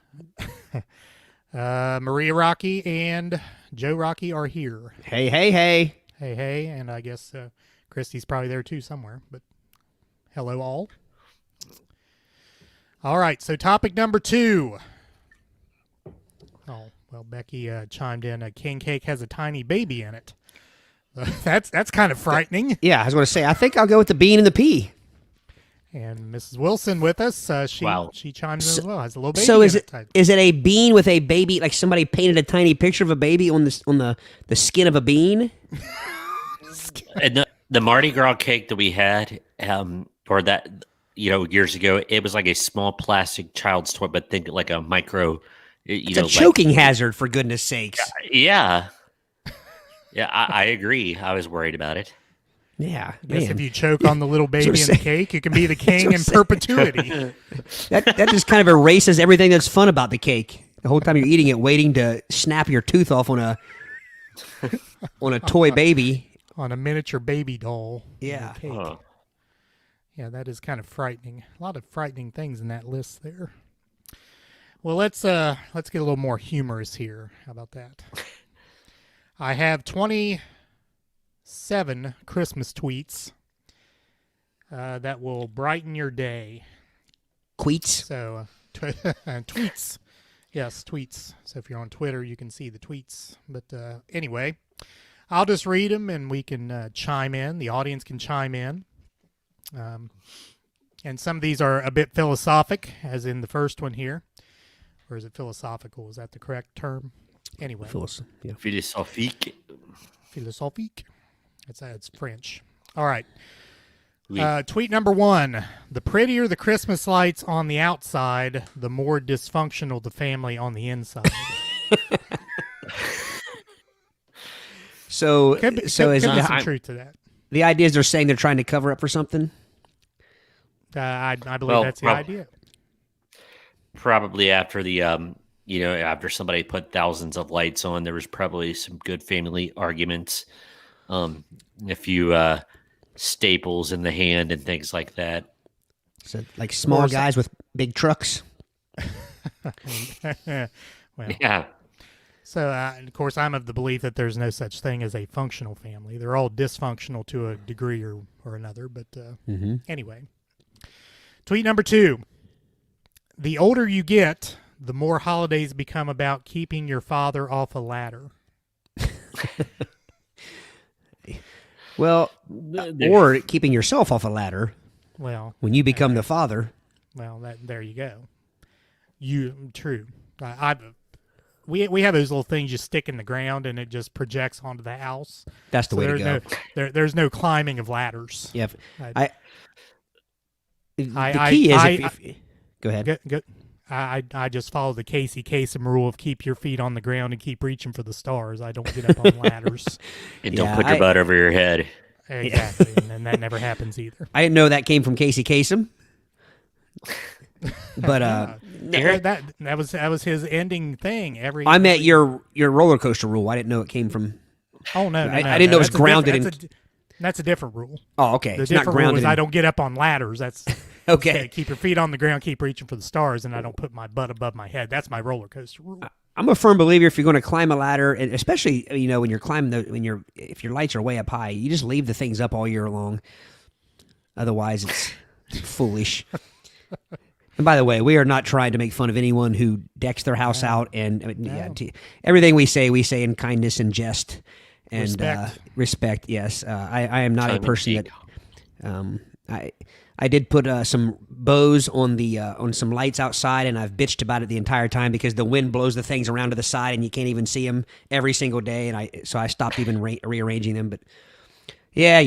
Maria Rocky and Joe Rocky are here. Hey, hey, hey. Hey, hey. And I guess Christy's probably there too somewhere. But hello, all. All right. So topic number 2. Oh, well, Becky chimed in. A king cake has a tiny baby in it. That's kind of frightening. Yeah, I was going to say, I think I'll go with the bean and the pea. And Mrs. Wilson with us, she chimed in as well. Has a little baby. So is it a bean with a baby? Like somebody painted a tiny picture of a baby on the skin of a bean? And the Mardi Gras cake that we had, or that years ago, it was like a small plastic child's toy, but think like a micro. It's a choking hazard, for goodness sakes. Yeah, I agree. I was worried about it. Yeah, I guess if you choke on the little baby in the cake, you can be the king in perpetuity. that just kind of erases everything that's fun about the cake. The whole time you're eating it, waiting to snap your tooth off on a toy baby, on a miniature baby doll. Yeah, cake. Yeah, that is kind of frightening. A lot of frightening things in that list there. Well, let's get a little more humorous here. How about that? I have 27 Christmas tweets that will brighten your day. Tweets? So, tweets. Yes, tweets. So if you're on Twitter, you can see the tweets. But anyway, I'll just read them and we can chime in. The audience can chime in. And some of these are a bit philosophic, as in the first one here. Or is it philosophical? Is that the correct term? Anyway. Philosophique. Philosophique. It's French. All right. Tweet number 1. The prettier the Christmas lights on the outside, the more dysfunctional the family on the inside. Could be some truth to that. The idea is they're saying they're trying to cover up for something? I believe that's the idea. Probably after the after somebody put thousands of lights on, there was probably some good family arguments. A few staples in the hand and things like that. So like small guys with big trucks. Well, yeah. So, of course, I'm of the belief that there's no such thing as a functional family. They're all dysfunctional to a degree or another. But anyway, tweet number 2. The older you get, the more holidays become about keeping your father off a ladder. Well, or keeping yourself off a ladder. Well, when you become the father. Well, there you go. True. we have those little things you stick in the ground and it just projects onto the house. That's the way to there's go. There's no climbing of ladders. Yeah. The key is go ahead. I just follow the Casey Kasem rule of keep your feet on the ground and keep reaching for the stars. I don't get up on ladders. And don't put your butt over your head. Exactly, and that never happens either. I didn't know that came from Casey Kasem. But that was his ending thing. I meant your roller coaster rule. I didn't know it came from. Oh no, I didn't know it was grounded in. That's a different rule. Oh, okay. The it's different not grounded. Rule is I don't get up on ladders. That's okay. Keep your feet on the ground. Keep reaching for the stars, and I don't put my butt above my head. That's my roller coaster rule. I'm a firm believer if you're going to climb a ladder, and especially when you're climbing if your lights are way up high, you just leave the things up all year long. Otherwise, it's foolish. And by the way, we are not trying to make fun of anyone who decks their house out, and everything we say in kindness and jest and respect. Yes, I am not a person that. I did put some bows on some lights outside, and I've bitched about it the entire time because the wind blows the things around to the side, and you can't even see them every single day. And so I stopped even rearranging them. But yeah.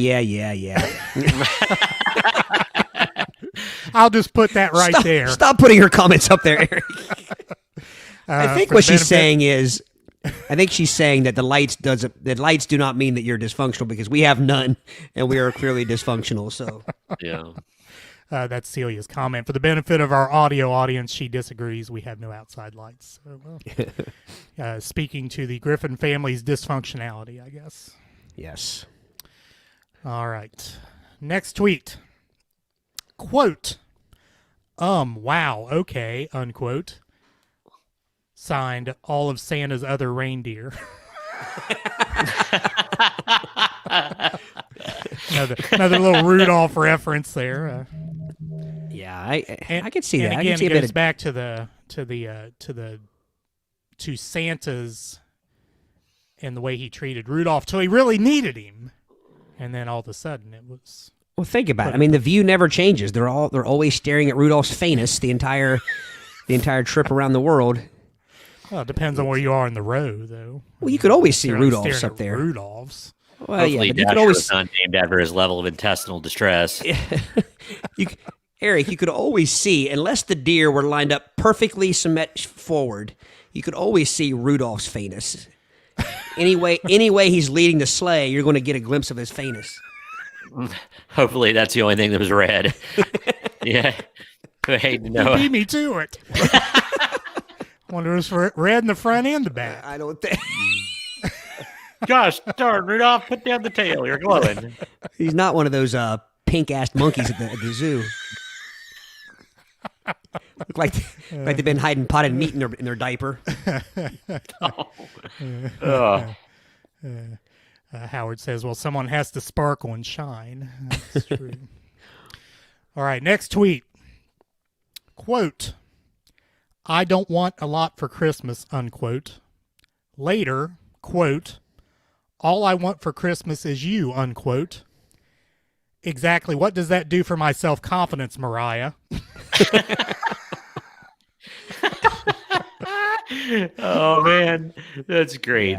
I'll just put that there. Stop putting your comments up there, Eric. I think what she's saying is, I think she's saying that the lights do not mean that you're dysfunctional because we have none, and we are clearly dysfunctional. So yeah. That's Celia's comment. For the benefit of our audio audience, she disagrees. We have no outside lights. So, speaking to the Griffin family's dysfunctionality, I guess. Yes. All right. Next tweet. Quote, wow, okay, unquote. Signed, all of Santa's other reindeer. Another little Rudolph reference there. Yeah, I could see that. And again, it goes back to Santa's and the way he treated Rudolph till he really needed him, and then all of a sudden it was. Well, think about it. I mean, the view never changes. They're always staring at Rudolph's famous the entire trip around the world. Well, it depends on where you are in the row, though. Well, you could always see Rudolph's up there. Rudolph's. Well, hopefully, yeah, but you could always not named after his level of intestinal distress. Eric, you could always see, unless the deer were lined up perfectly forward, you could always see Rudolph's famous. Anyway he's leading the sleigh, you're going to get a glimpse of his famous. Hopefully, that's the only thing that was red. Yeah. Hey, no. You beat me to it. Wonder if it's red in the front and the back. I don't think. Gosh darn, Rudolph, put down the tail. You're glowing. He's not one of those pink-assed monkeys at the zoo. Look like they've been hiding potted meat in their diaper. Howard says, well, someone has to sparkle and shine. That's true. All right, next tweet. Quote, I don't want a lot for Christmas, unquote. Later, quote, all I want for Christmas is you, unquote. Exactly. What does that do for my self-confidence, Mariah? Oh, man. That's great.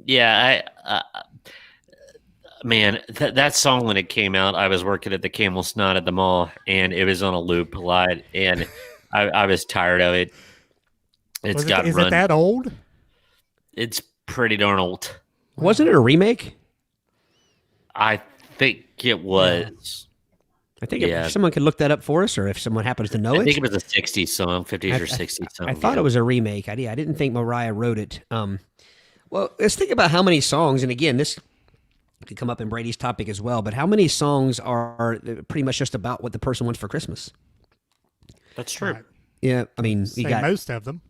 Yeah, man, that song when it came out, I was working at the Camel Snot at the mall, and it was on a loop a lot, and I was tired of it. Is it that old? It's pretty darn old. Wasn't it a remake? I think it was. I think if someone could look that up for us, or if someone happens to know it. I think it was a 60s song, 50s or 60s song. I thought it was a remake. I didn't think Mariah wrote it. Well, let's think about how many songs, and again, this could come up in Brady's topic as well, but how many songs are pretty much just about what the person wants for Christmas? That's true. Yeah, I mean, you got most of them.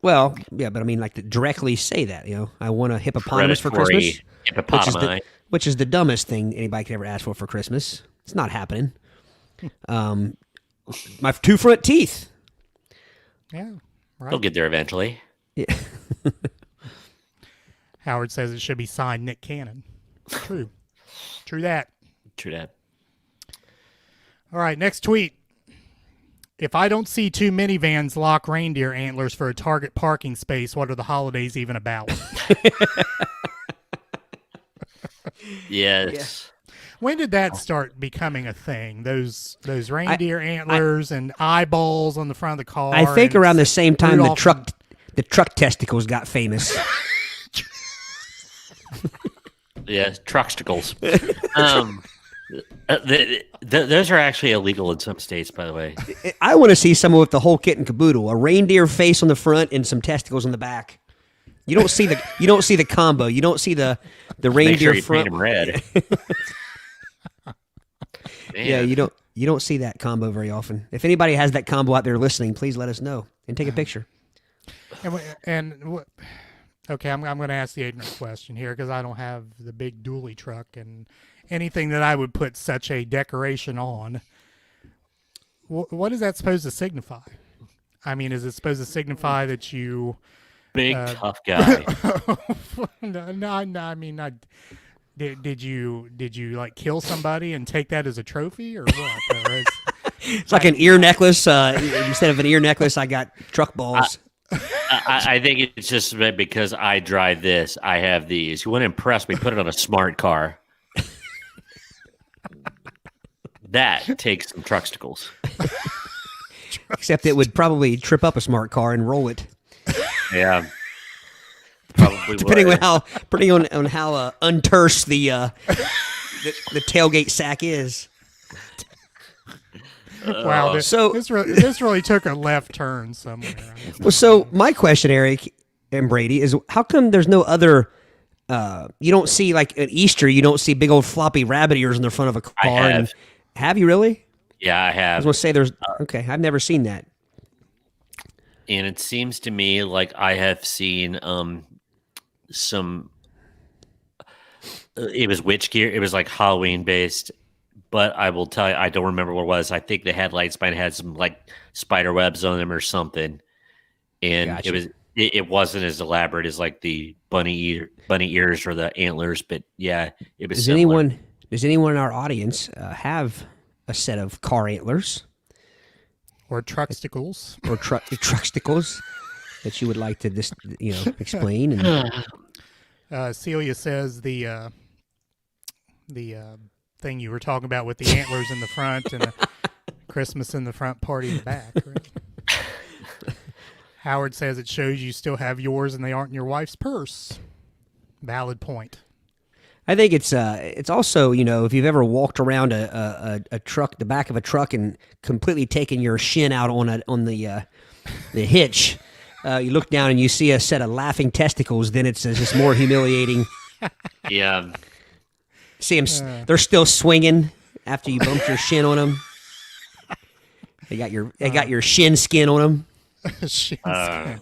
Well, yeah, but I mean, like, to directly say that, I want a hippopotamus for Christmas, which is the dumbest thing anybody could ever ask for Christmas. It's not happening. My 2 front teeth. Yeah, right. They'll get there eventually. Yeah. Howard says it should be signed Nick Cannon. True. True that. True that. All right, next tweet. If I don't see two minivans lock reindeer antlers for a Target parking space, what are the holidays even about? Yes. When did that start becoming a thing? Those reindeer antlers and eyeballs on the front of the car. I think around the same time Rudolph the truck testicles got famous. Yeah, trucksticles. Those are actually illegal in some states, by the way. I want to see someone with the whole kit and caboodle: a reindeer face on the front and some testicles on the back. You don't see the combo. You don't see the reindeer Make sure you front. paint them red. Yeah, you don't see that combo very often. If anybody has that combo out there listening, please let us know and take a picture. Okay, I'm going to ask the ignorant question here because I don't have the big dually truck and anything that I would put such a decoration on. What is that supposed to signify? I mean, is it supposed to signify that you big tough guy? No. I mean, did you like kill somebody and take that as a trophy or what? It's like an ear necklace. Instead of an ear necklace, I got truck balls. I think it's just because I drive this. I have these. You want to impress me? Put it on a smart car. That takes some trucksticles. Except it would probably trip up a smart car and roll it. Yeah. Probably depending on how untersed the tailgate sack is. Wow, this really took a left turn somewhere. Well, so my question, Eric and Brady, is how come there's no other? You don't see like at Easter, you don't see big old floppy rabbit ears in the front of a car. I have. Have you really? Yeah, I have. I was going to say there's. Okay, I've never seen that. And it seems to me like I have seen some. It was witch gear. It was like Halloween based. But I will tell you, I don't remember what it was. I think the headlights might have had some like spider webs on them or something, and gotcha. It wasn't as elaborate as like the bunny ears or the antlers. But yeah, it was. Does anyone in our audience have a set of car antlers or trucksticles or trucksticles that you would like to just explain? And Celia says the thing you were talking about with the antlers in the front and the Christmas in the front, party in the back. Right? Howard says it shows you still have yours and they aren't in your wife's purse. Valid point. I think it's also, if you've ever walked around a truck, the back of a truck, and completely taken your shin out on the hitch, you look down and you see a set of laughing testicles. Then it's just more humiliating. Yeah. See them; they're still swinging after you bumped your shin on them. They got your shin skin on them. Shin skin.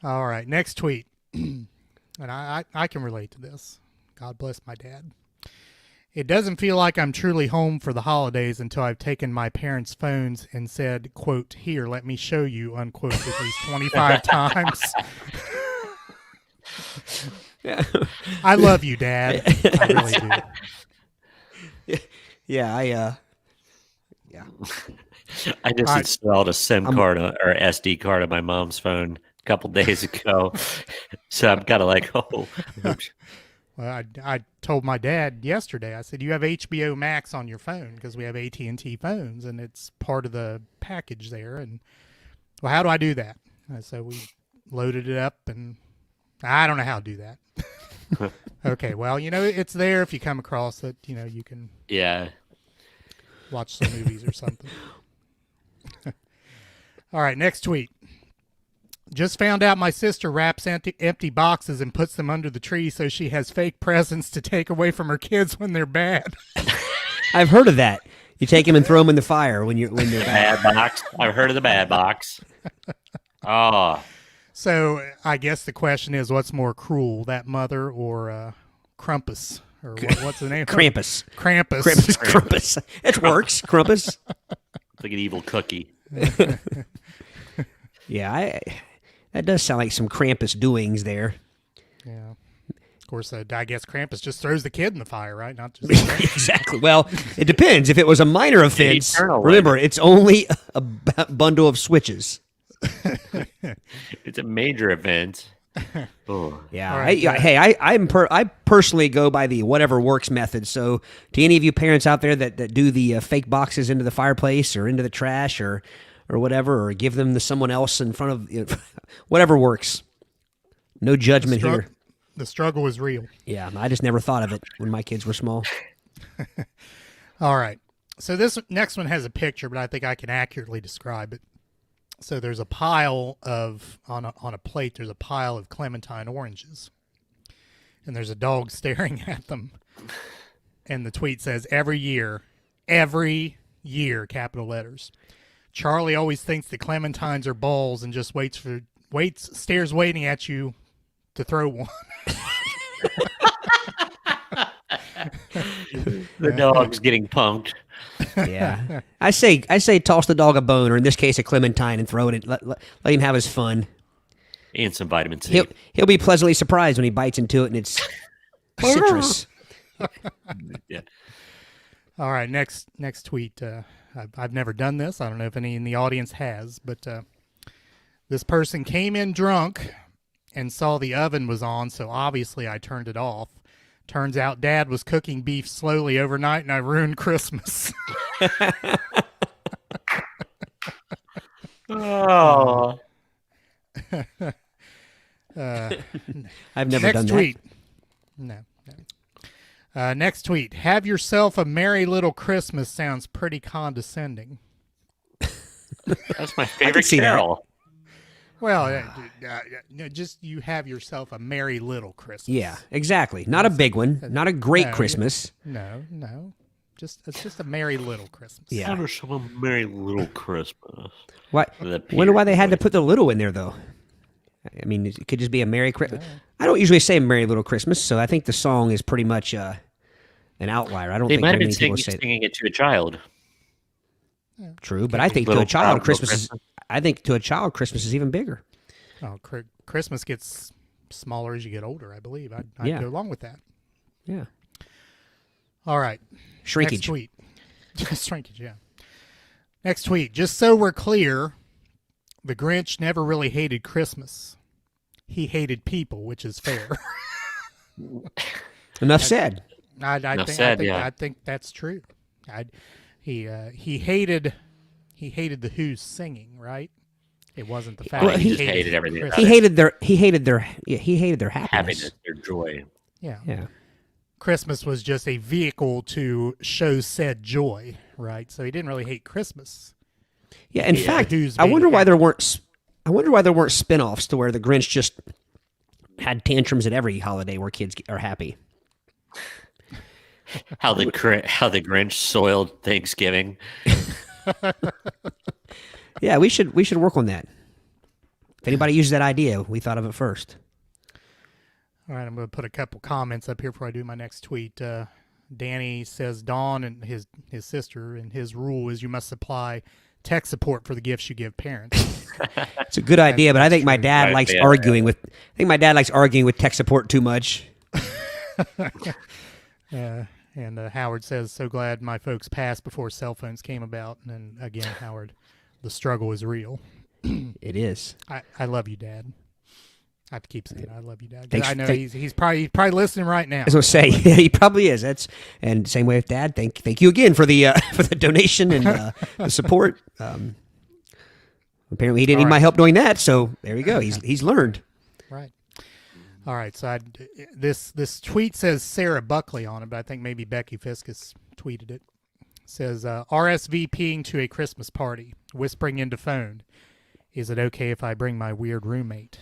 All right, next tweet. And I can relate to this. God bless my dad. It doesn't feel like I'm truly home for the holidays until I've taken my parents' phones and said, quote, "Here, let me show you," unquote, at least 25 times. Yeah. I love you, Dad. I really do. Yeah, I just installed a SIM card or SD card on my mom's phone a couple days ago, so I'm kind of like, oh. Well, I told my dad yesterday. I said, "You have HBO Max on your phone because we have AT&T phones, and it's part of the package there." And well, how do I do that? So we loaded it up, and I don't know how to do that. Okay, well, it's there if you come across it. You can watch some movies or something. All right, next tweet. Just found out my sister wraps empty boxes and puts them under the tree so she has fake presents to take away from her kids when they're bad. I've heard of that. You take them and throw them in the fire when they're bad. Bad box. I've heard of the bad box. Oh. So I guess the question is, what's more cruel, that mother or Krampus? Or what's the name? Krampus. Krampus. It works. Krampus. It's like an evil cookie. Yeah, that does sound like some Krampus doings there. Yeah. course, I guess Krampus just throws the kid in the fire, right? Not just Exactly. Well, it depends. If it was a minor offense, remember, it's only a bundle of switches. It's a major event. Oh. Yeah. Right, I personally go by the whatever works method. So, to any of you parents out there that do the fake boxes into the fireplace or into the trash or whatever, or give them to someone else in front of whatever works. No judgment here. The struggle is real. Yeah, I just never thought of it when my kids were small. All right. So this next one has a picture, but I think I can accurately describe it. So there's a pile of, on a plate, there's a pile of clementine oranges. And there's a dog staring at them. And the tweet says, every year, capital letters. Charlie always thinks the clementines are balls and just stares waiting at you to throw one. The dog's getting punked. Yeah, I say toss the dog a bone, or in this case a clementine, and throw it. Let him have his fun. And some vitamin C. He'll be pleasantly surprised when he bites into it and it's citrus. Yeah. All right, next tweet. I've never done this. I don't know if any in the audience has, but this person came in drunk and saw the oven was on, so obviously I turned it off. Turns out Dad was cooking beef slowly overnight, and I ruined Christmas. Oh. I've never done tweet. that. No. Next tweet. Have yourself a merry little Christmas sounds pretty condescending. That's my favorite carol. Well, just you have yourself a merry little Christmas. Yeah, exactly. Not a big one. Not a great Christmas. No. It's just a merry little Christmas. Yeah. Have yourself a merry little Christmas. Why? Wonder why they had to put the little in there, though. I mean, it could just be a merry Christmas. I don't usually say merry little Christmas, so I think the song is pretty much an outlier. I don't think might have many been people say singing it to a child. True, but I think to a child, Christmas is. I think to a child, Christmas is even bigger. Oh, Christmas gets smaller as you get older, I believe. I'd go along with that. Yeah. All right. Shrinkage. Next tweet. Shrinkage, yeah. Next tweet. Just so we're clear, the Grinch never really hated Christmas. He hated people, which is fair. Enough said. I think that's true. He hated the Who's singing, right? It wasn't the fact. Well, he just hated everything. He hated their happiness, their joy. Yeah. Christmas was just a vehicle to show said joy, right? So he didn't really hate Christmas. Yeah, in fact, I wonder why there weren't spinoffs to where the Grinch just had tantrums at every holiday where kids are happy. How the Grinch soiled Thanksgiving. Yeah, we should work on that. If anybody uses that idea, we thought of it first. All right, I'm going to put a couple comments up here before I do my next tweet. Danny says Dawn and his sister, and his rule is you must supply tech support for the gifts you give parents. It's a good idea, but I think my dad likes arguing with. I think my dad likes arguing with tech support too much. And Howard says, so glad my folks passed before cell phones came about. And again, Howard, the struggle is real. It is. I love you, Dad. I have to keep saying I love you, Dad. I know he's probably listening right now. I was going to say, yeah, he probably is. And same way with Dad. Thank you again for the donation and the support. Apparently, he didn't need my help doing that. So there you go. He's learned. Right. All right. So this tweet says Sarah Buckley on it, but I think maybe Becky Fiskus tweeted it. It says RSVPing to a Christmas party, whispering into phone. Is it okay if I bring my weird roommate?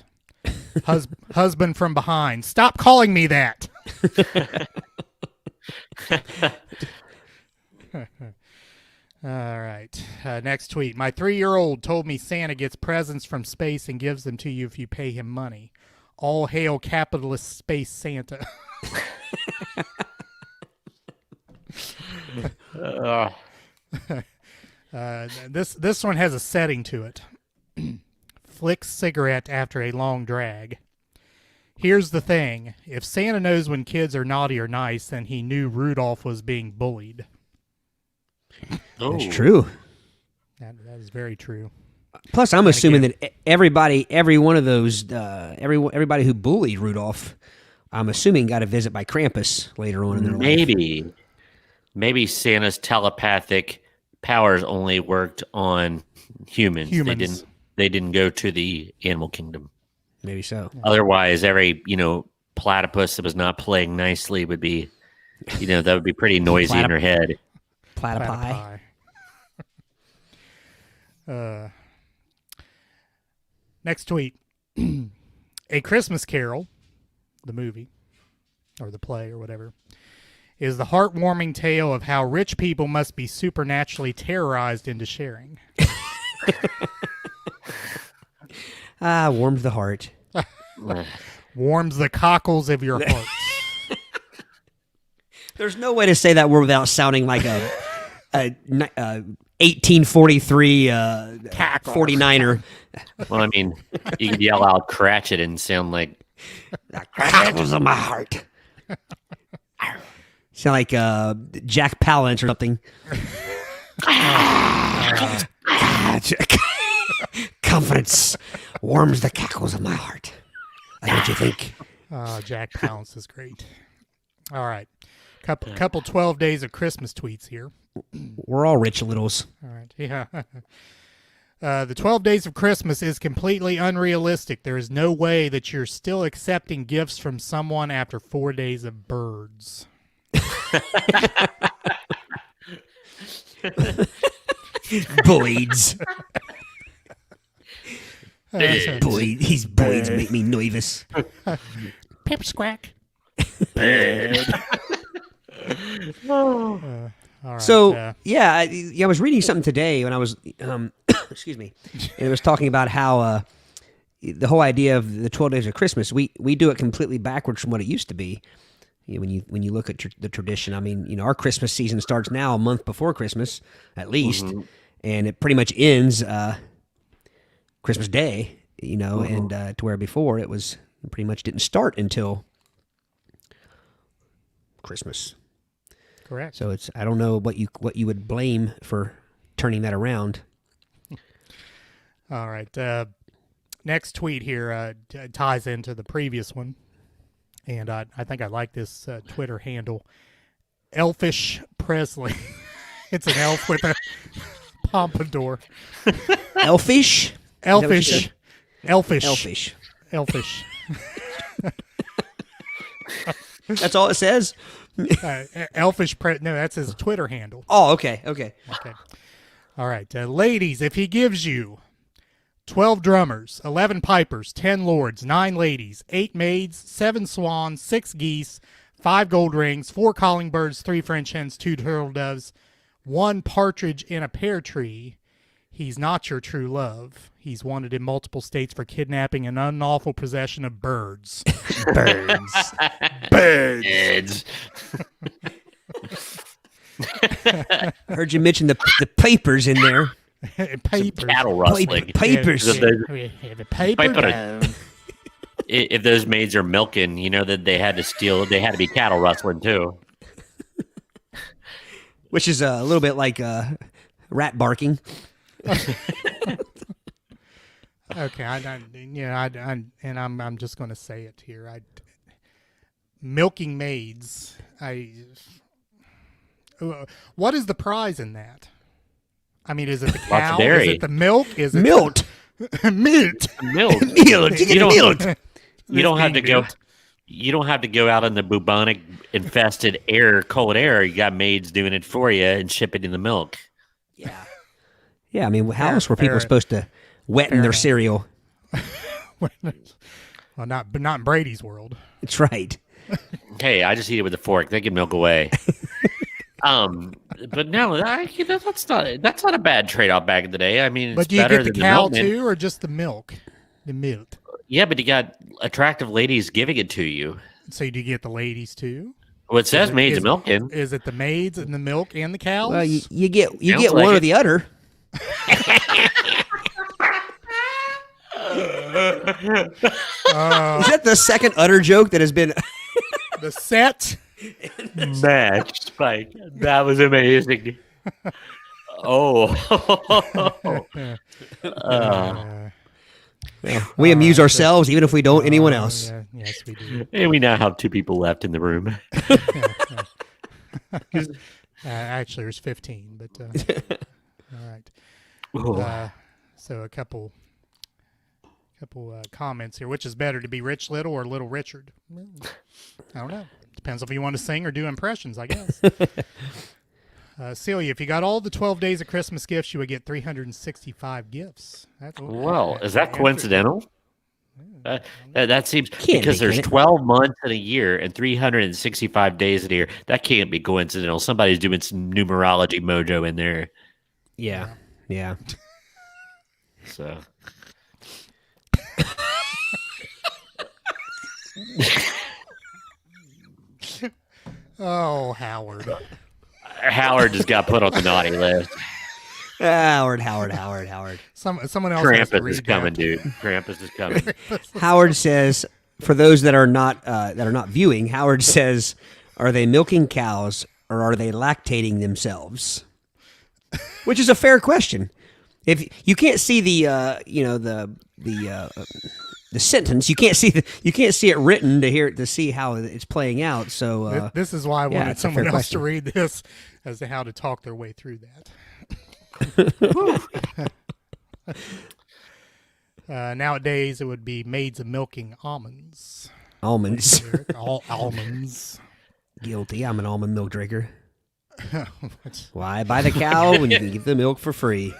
Husband from behind. Stop calling me that. All right. Next tweet. My 3-year-old told me Santa gets presents from space and gives them to you if you pay him money. All hail capitalist space Santa. This one has a setting to it. Flicks cigarette after a long drag. Here's the thing. If Santa knows when kids are naughty or nice, then he knew Rudolph was being bullied. Oh. That's true. That is very true. Plus, I'm assuming that every one of those, everybody who bullied Rudolph, I'm assuming got a visit by Krampus later on in their life. Maybe Santa's telepathic powers only worked on humans. They didn't go to the animal kingdom. Maybe so. Otherwise, every platypus that was not playing nicely would be, that would be pretty noisy in her head. Platypi. Next tweet. A Christmas Carol, the movie, or the play, or whatever, is the heartwarming tale of how rich people must be supernaturally terrorized into sharing. Warms the heart. Warms the cockles of your hearts. There's no way to say that word without sounding like a 1843 49er. Well, I mean, you can yell out Cratchit and sound like the cockles of my heart. Sound like Jack Palance or something. Confidence warms the cackles of my heart. Like what you think? Jack Palance is great. All right. Couple 12 days of Christmas tweets here. We're all rich littles. All right. Yeah. The 12 days of Christmas is completely unrealistic. There is no way that you're still accepting gifts from someone after 4 days of birds. Boys. These boys make me nervous. Pip squack. All right, so I was reading something today when I was excuse me, and it was talking about how the whole idea of the 12 days of Christmas, we do it completely backwards from what it used to be. When you look at the tradition, I mean, our Christmas season starts now a month before Christmas, at least, and it pretty much ends Christmas Day, and to where before it was pretty much didn't start until Christmas. Correct. So I don't know what you would blame for turning that around. All right. Next tweet here ties into the previous one. And I think I like this Twitter handle, Elfish Presley. It's an elf with a pompadour. Elfish? Elfish. Elfish. Elfish. Elfish. That's all it says? Elfish. No, that's his Twitter handle. Oh, okay. All right. Ladies, if he gives you 12 drummers, 11 pipers, 10 lords, 9 ladies, 8 maids, 7 swans, 6 geese, 5 gold rings, 4 calling birds, 3 French hens, 2 turtle doves, 1 partridge in a pear tree, he's not your true love. He's wanted in multiple states for kidnapping and unlawful possession of birds. Birds. I heard you mention the papers in there. Papers. Cattle rustling. Papers. The paper. If those maids are milking, that they had to steal. They had to be cattle rustling too. Which is a little bit like rat barking. Okay, I'm just going to say it here. Milking maids. What is the prize in that? I mean, is it the cow? Is it the milk? Is it Milt? Milt. Milk. Milt. You get milk. You don't have to go. You don't have to go out in the bubonic infested cold air. You got maids doing it for you and shipping in the milk. Yeah. Yeah, I mean, how else were people supposed to wetten their cereal? Well, not in Brady's world. That's right. Hey, I just eat it with a fork. They can milk away. But no, that's not a bad trade-off back in the day. I mean, it's but do you better get the than cow the too, or just the milk? The milk. Yeah, but you got attractive ladies giving it to you. So do you get the ladies too? Well, it says maids and milking. Is it the maids and the milk and the cows? Well, you get one or the other. Is that the second utter joke that has been the set matched? Spike, that was amazing. Oh, we amuse ourselves even if we don't anyone else. Yeah, yes, we do. And we now have 2 people left in the room. Actually, there's 15, but all right. So a couple comments here. Which is better, to be Rich Little or Little Richard? I don't know. Depends if you want to sing or do impressions, I guess. Celia, if you got all the 12 days of Christmas gifts, you would get 365 gifts. Is that coincidental? That seems, because there's 12 months in a year and 365 days in a year. That can't be coincidental. Somebody's doing some numerology mojo in there. Yeah. So. Oh, Howard. Howard just got put on the naughty list. Howard. Someone else Krampus is coming, dude. Krampus is coming. Howard says, for those that are not viewing, Howard says, "Are they milking cows or are they lactating themselves?" Which is a fair question. If you can't see the sentence, you can't see it written to see how it's playing out. So this is why I wanted someone else to read this as to how to talk their way through that. Nowadays, it would be maids of milking almonds. Almonds. All almonds. Guilty. I'm an almond milk drinker. Why buy the cow when you can get the milk for free?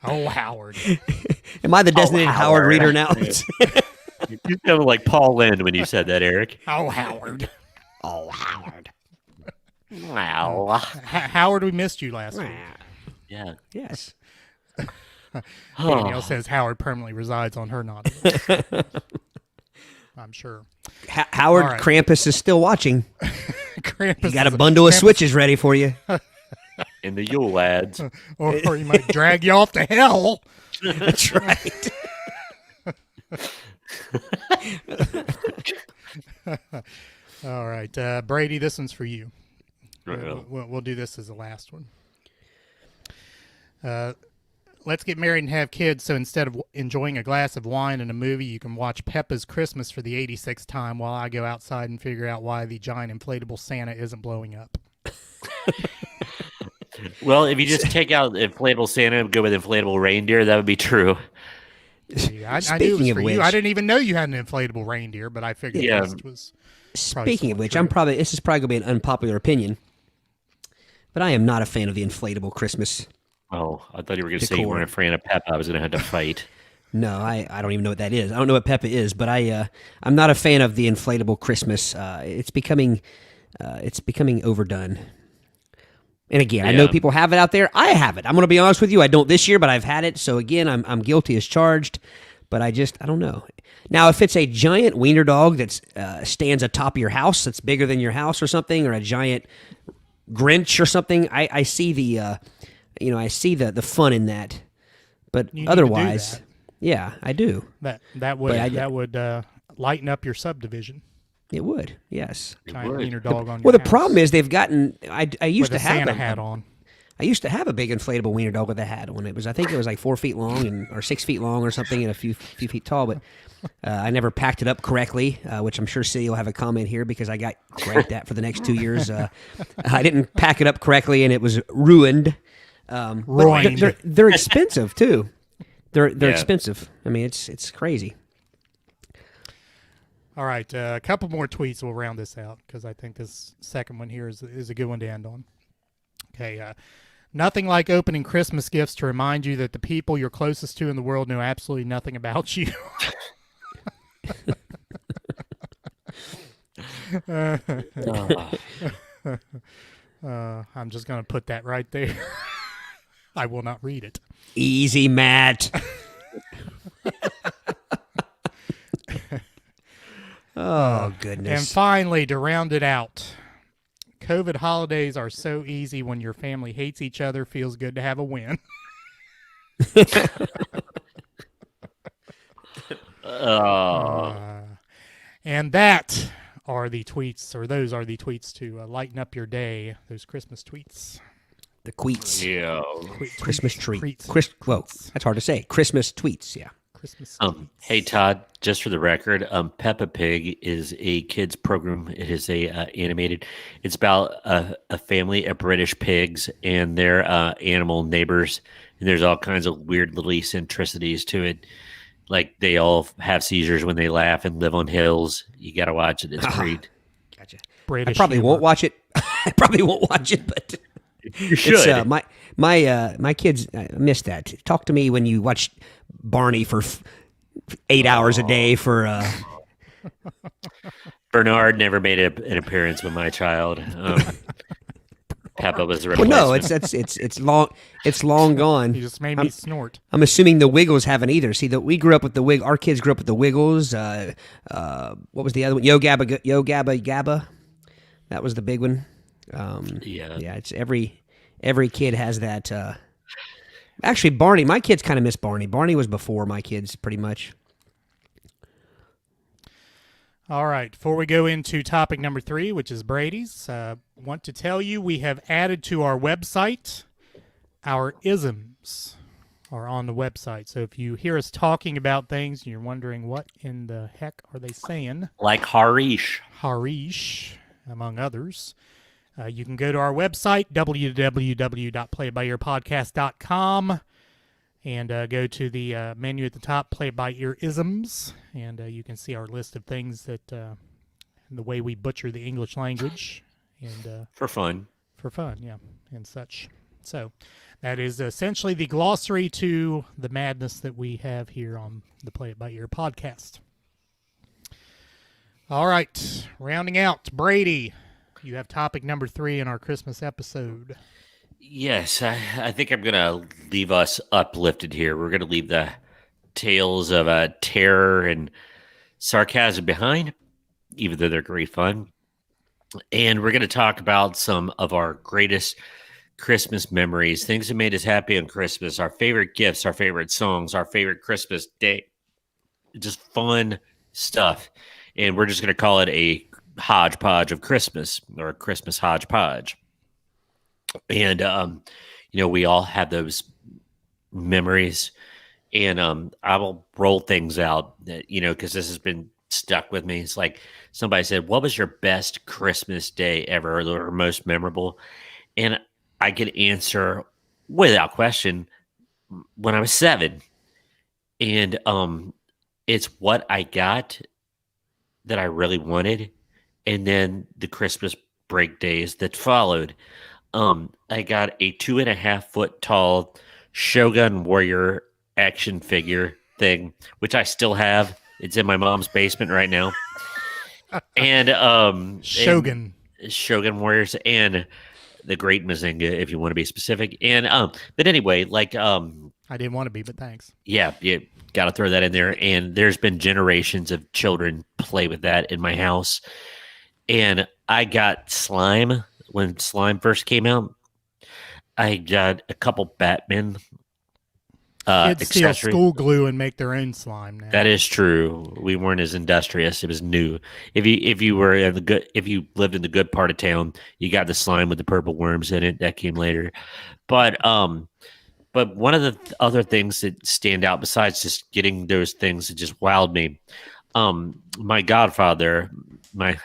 Oh, Howard. Am I the designated Howard reader now? You sounded like Paul Lynde when you said that, Eric. Oh, Howard. Oh, Howard. Wow. Howard, we missed you last week. Yeah. Yes. Danielle says Howard permanently resides on her naughty list. I'm sure. Howard, right. Krampus is still watching. Krampus, he got a bundle of switches ready for you. In the Yule lads. Or he might drag you off to hell. That's right. All right. Brady, this one's for you. We'll do this as the last one. Let's get married and have kids, so instead of enjoying a glass of wine and a movie, you can watch Peppa's Christmas for the 86th time while I go outside and figure out why the giant inflatable Santa isn't blowing up. Well, if you just take out inflatable Santa and go with inflatable reindeer, that would be true. I knew it was for you. I didn't even know you had an inflatable reindeer, but I figured this was. Speaking of which, this is probably going to be an unpopular opinion, but I am not a fan of the inflatable Christmas. Oh, I thought you were going to say you weren't a fan of Peppa. I was going to have to fight. No, I don't even know what that is. I don't know what Peppa is, but I'm not a fan of the inflatable Christmas. It's becoming overdone. And again, I know people have it out there. I have it. I'm going to be honest with you. I don't this year, but I've had it. So again, I'm guilty as charged. But I don't know. Now, if it's a giant wiener dog that stands atop of your house, that's bigger than your house or something, or a giant Grinch or something, I see the fun in that. But otherwise, yeah, I do. That would lighten up your subdivision. It would, yes. Giant wiener dog on your Well, the house. problem is they've gotten. I used to have Santa hat on. I used to have a big inflatable wiener dog with a hat on. I think it was like 4 feet long or 6 feet long or something, and a few feet tall. But I never packed it up correctly, which I'm sure Cindy will have a comment here because I got correct that for the next 2 years. I didn't pack it up correctly, and it was ruined. Ruined. But they're expensive too. They're expensive. I mean, it's crazy. All right, a couple more tweets. We'll round this out because I think this second one here is a good one to end on. Okay, nothing like opening Christmas gifts to remind you that the people you're closest to in the world know absolutely nothing about you. I'm just going to put that right there. I will not read it. Easy, Matt. Oh, goodness. And finally, to round it out, COVID holidays are so easy when your family hates each other. Feels good to have a win. And that are the tweets, or those are the tweets to lighten up your day. Those Christmas tweets. The queets. Yeah. Christmas tree. Tweets. Whoa, that's hard to say. Christmas tweets, yeah. Christmas tweets. Hey, Todd, just for the record, Peppa Pig is a kids program. It is a animated. It's about a family of British pigs and their animal neighbors. And there's all kinds of weird little eccentricities to it. Like they all have seizures when they laugh and live on hills. You got to watch it. It's great. Gotcha. British I probably humor. won't watch it. I probably won't watch it, but You should. My kids miss that. Talk to me when you watch Barney for 8 hours a day for. Bernard never made an appearance with my child. Peppa was a Well, replacement. no, it's long gone. You just made me snort. I'm assuming the Wiggles haven't either. See, we grew up with the Our kids grew up with the Wiggles. What was the other one? Yo Gabba Gabba. That was the big one. Yeah. It's every kid has that. Actually, Barney. My kids kind of miss Barney. Barney was before my kids, pretty much. All right. Before we go into topic number 3, which is Brady's, want to tell you we have added to our website our isms are on the website. So if you hear us talking about things and you're wondering what in the heck are they saying, Like Harish. among others, you can go to our website, www.playbyearpodcast.com, and go to the menu at the top, Play by Ear Isms, and you can see our list of things that the way we butcher the English language, and For fun. yeah, and such. So that is essentially the glossary to the madness that we have here on the Play It By Ear podcast. All right, rounding out, Brady, you have topic number 3 in our Christmas episode. Yes, I think I'm going to leave us uplifted here. We're going to leave the tales of terror and sarcasm behind, even though they're great fun. And we're going to talk about some of our greatest Christmas memories, things that made us happy on Christmas, our favorite gifts, our favorite songs, our favorite Christmas day, just fun stuff. And we're just going to call it a hodgepodge of Christmas, or a Christmas hodgepodge. And, we all have those memories. And I will roll things out, because this has been stuck with me. It's like somebody said, what was your best Christmas day ever, or most memorable? And I could answer without question when I was 7. And it's what I got that I really wanted. And then the Christmas break days that followed. I got a 2.5 foot tall Shogun Warrior action figure thing, which I still have. It's in my mom's basement right now. And Shogun Warriors and the Great Mazinga, if you want to be specific. And but anyway, I didn't want to be, but thanks. Yeah, you got to throw that in there. And there's been generations of children play with that in my house. And I got slime when slime first came out. I got a couple Batman Kids steal accessories. school glue and make their own slime now. That is true. We weren't as industrious. It was new. If you lived in the good part of town, you got the slime with the purple worms in it. That came later. But one of the other things that stand out besides just getting those things that just wowed me, my godfather,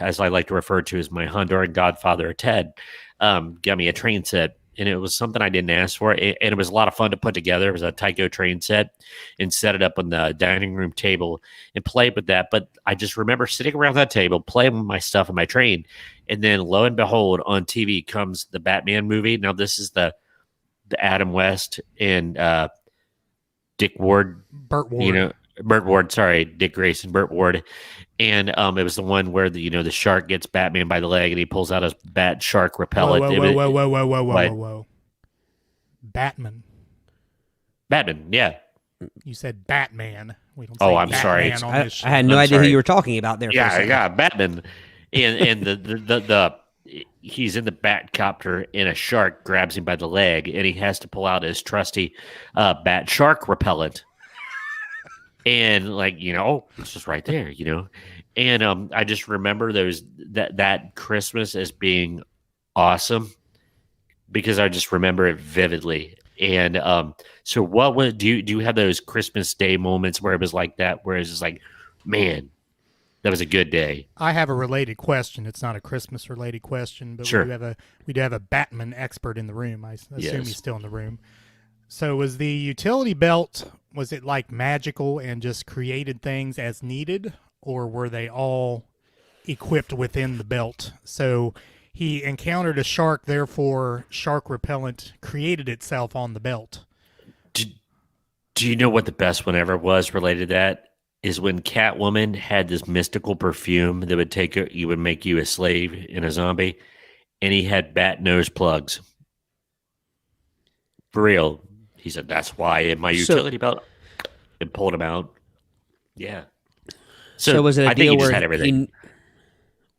as I like to refer to as my Honduran godfather, Ted, got me a train set. And it was something I didn't ask for. And it was a lot of fun to put together. It was a Tyco train set, and set it up on the dining room table and played with that. But I just remember sitting around that table, playing with my stuff in my train. And then lo and behold, on TV comes the Batman movie. Now, this is the Adam West and Dick Ward. Burt Ward. Burt Ward, sorry, Dick Grayson, Burt Ward. And it was the one where the shark gets Batman by the leg and he pulls out his bat shark repellent. Whoa. Batman, yeah. You said Batman. We don't Oh, say I'm sorry. Batman on I this show. had no idea who you were talking about there. Yeah, Batman. And the he's in the Batcopter and a shark grabs him by the leg and he has to pull out his trusty bat shark repellent. And like, it's just right there, And I just remember that Christmas as being awesome because I just remember it vividly. And so what would do you have those Christmas Day moments where it was like that, where it's just like, man, that was a good day? I have a related question. It's not a Christmas related question, but sure. we do have a Batman expert in the room. I assume Yes. he's still in the room. So was the utility belt, was it like magical and just created things as needed, or were they all equipped within the belt? So he encountered a shark, therefore shark repellent created itself on the belt. Do you know what the best one ever was related to that? Is when Catwoman had this mystical perfume that would make you a slave and a zombie, and he had bat nose plugs. For real. He said, that's why in my utility belt, and pulled him out. Yeah. So was it a deal where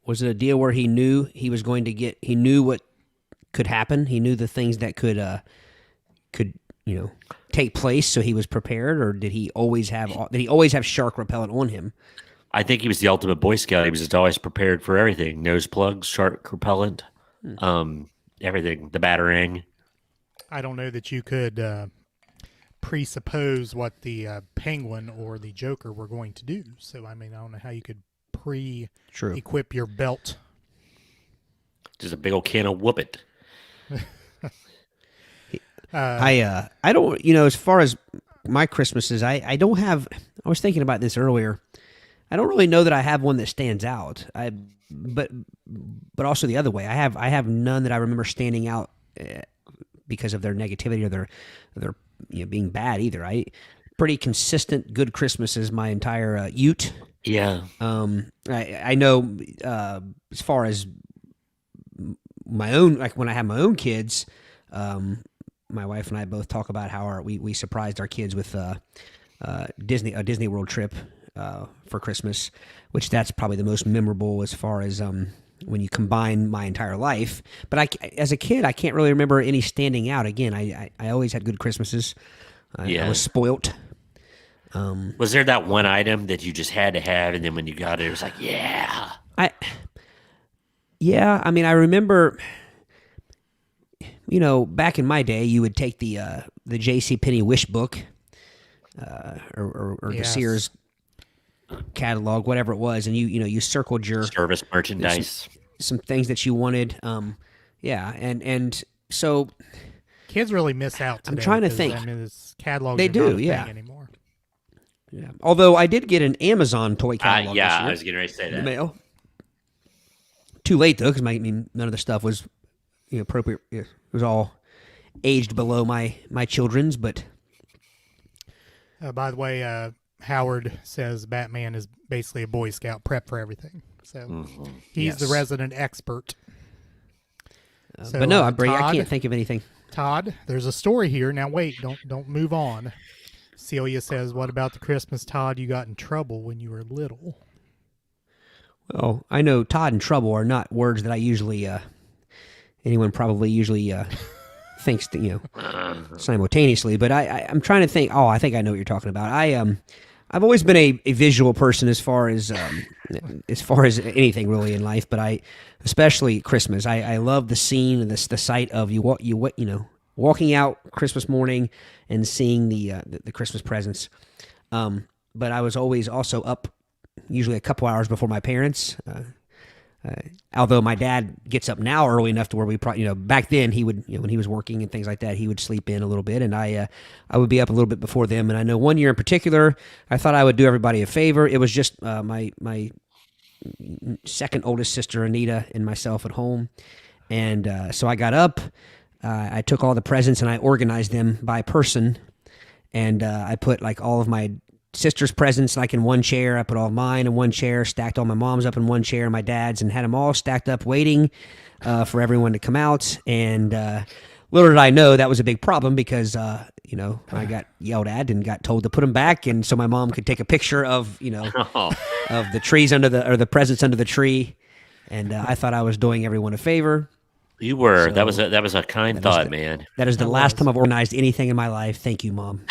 was it a deal where he knew he was going to get? He knew what could happen. He knew the things that could take place. So he was prepared, or did he always have shark repellent on him? I think he was the ultimate Boy Scout. He was just always prepared for everything: nose plugs, shark repellent, everything. The Batarang. I don't know that you could presuppose what the Penguin or the Joker were going to do. So, I don't know how you could equip your belt. Just a big old can of whoop it. I don't, as far as my Christmases, I don't have, I was thinking about this earlier. I don't really know that I have one that stands out. But also the other way, I have none that I remember standing out because of their negativity or their being bad either. Pretty consistent good Christmases my entire ute. Yeah. I know as far as my own, like when I have my own kids, my wife and I both talk about how we surprised our kids with a Disney World trip for Christmas, which that's probably the most memorable as far as when you combine my entire life. But as a kid, I can't really remember any standing out. Again, I always had good Christmases. I was spoilt. Was there that one item that you just had to have, and then when you got it, it was like, yeah? I remember, back in my day, you would take the JCPenney wish book or the Sears catalog, whatever it was, and you circled your service merchandise, some things that you wanted. And so kids really miss out today. I'm trying to think. This catalog they do, anymore. Yeah. Although I did get an Amazon toy catalog. Yeah, this year, I was getting ready to say that. In the mail. Too late though, because none of the stuff was appropriate. It was all aged below my children's. But by the way, Howard says Batman is basically a Boy Scout, prep for everything. So he's the resident expert. But no, Brady, I can't think of anything. Todd, there's a story here. Now wait, don't move on. Celia says, "What about the Christmas, Todd, you got in trouble when you were little?" Well, I know Todd and trouble are not words that I usually, anyone probably usually thinks simultaneously. But I'm trying to think. Oh, I think I know what you're talking about. I've always been a visual person as far as anything really in life, but especially Christmas. I love the scene and the sight of walking out Christmas morning and seeing the Christmas presents. But I was always also up usually a couple hours before my parents. Although my dad gets up now early enough to where we probably, back then he would, when he was working and things like that, he would sleep in a little bit, and I would be up a little bit before them. And I know one year in particular, I thought I would do everybody a favor. It was just my second oldest sister, Anita, and myself at home. And so I got up, I took all the presents and I organized them by person. And I put like all of my sister's presents like in one chair. I put all mine in one chair, stacked all my mom's up in one chair, my dad's, and had them all stacked up waiting for everyone to come out. And little did I know that was a big problem because, I got yelled at and got told to put them back. And so my mom could take a picture of, of the trees or the presents under the tree. And I thought I was doing everyone a favor. You were. So that was a kind thought, man. That is the last time I've organized anything in my life. Thank you, Mom.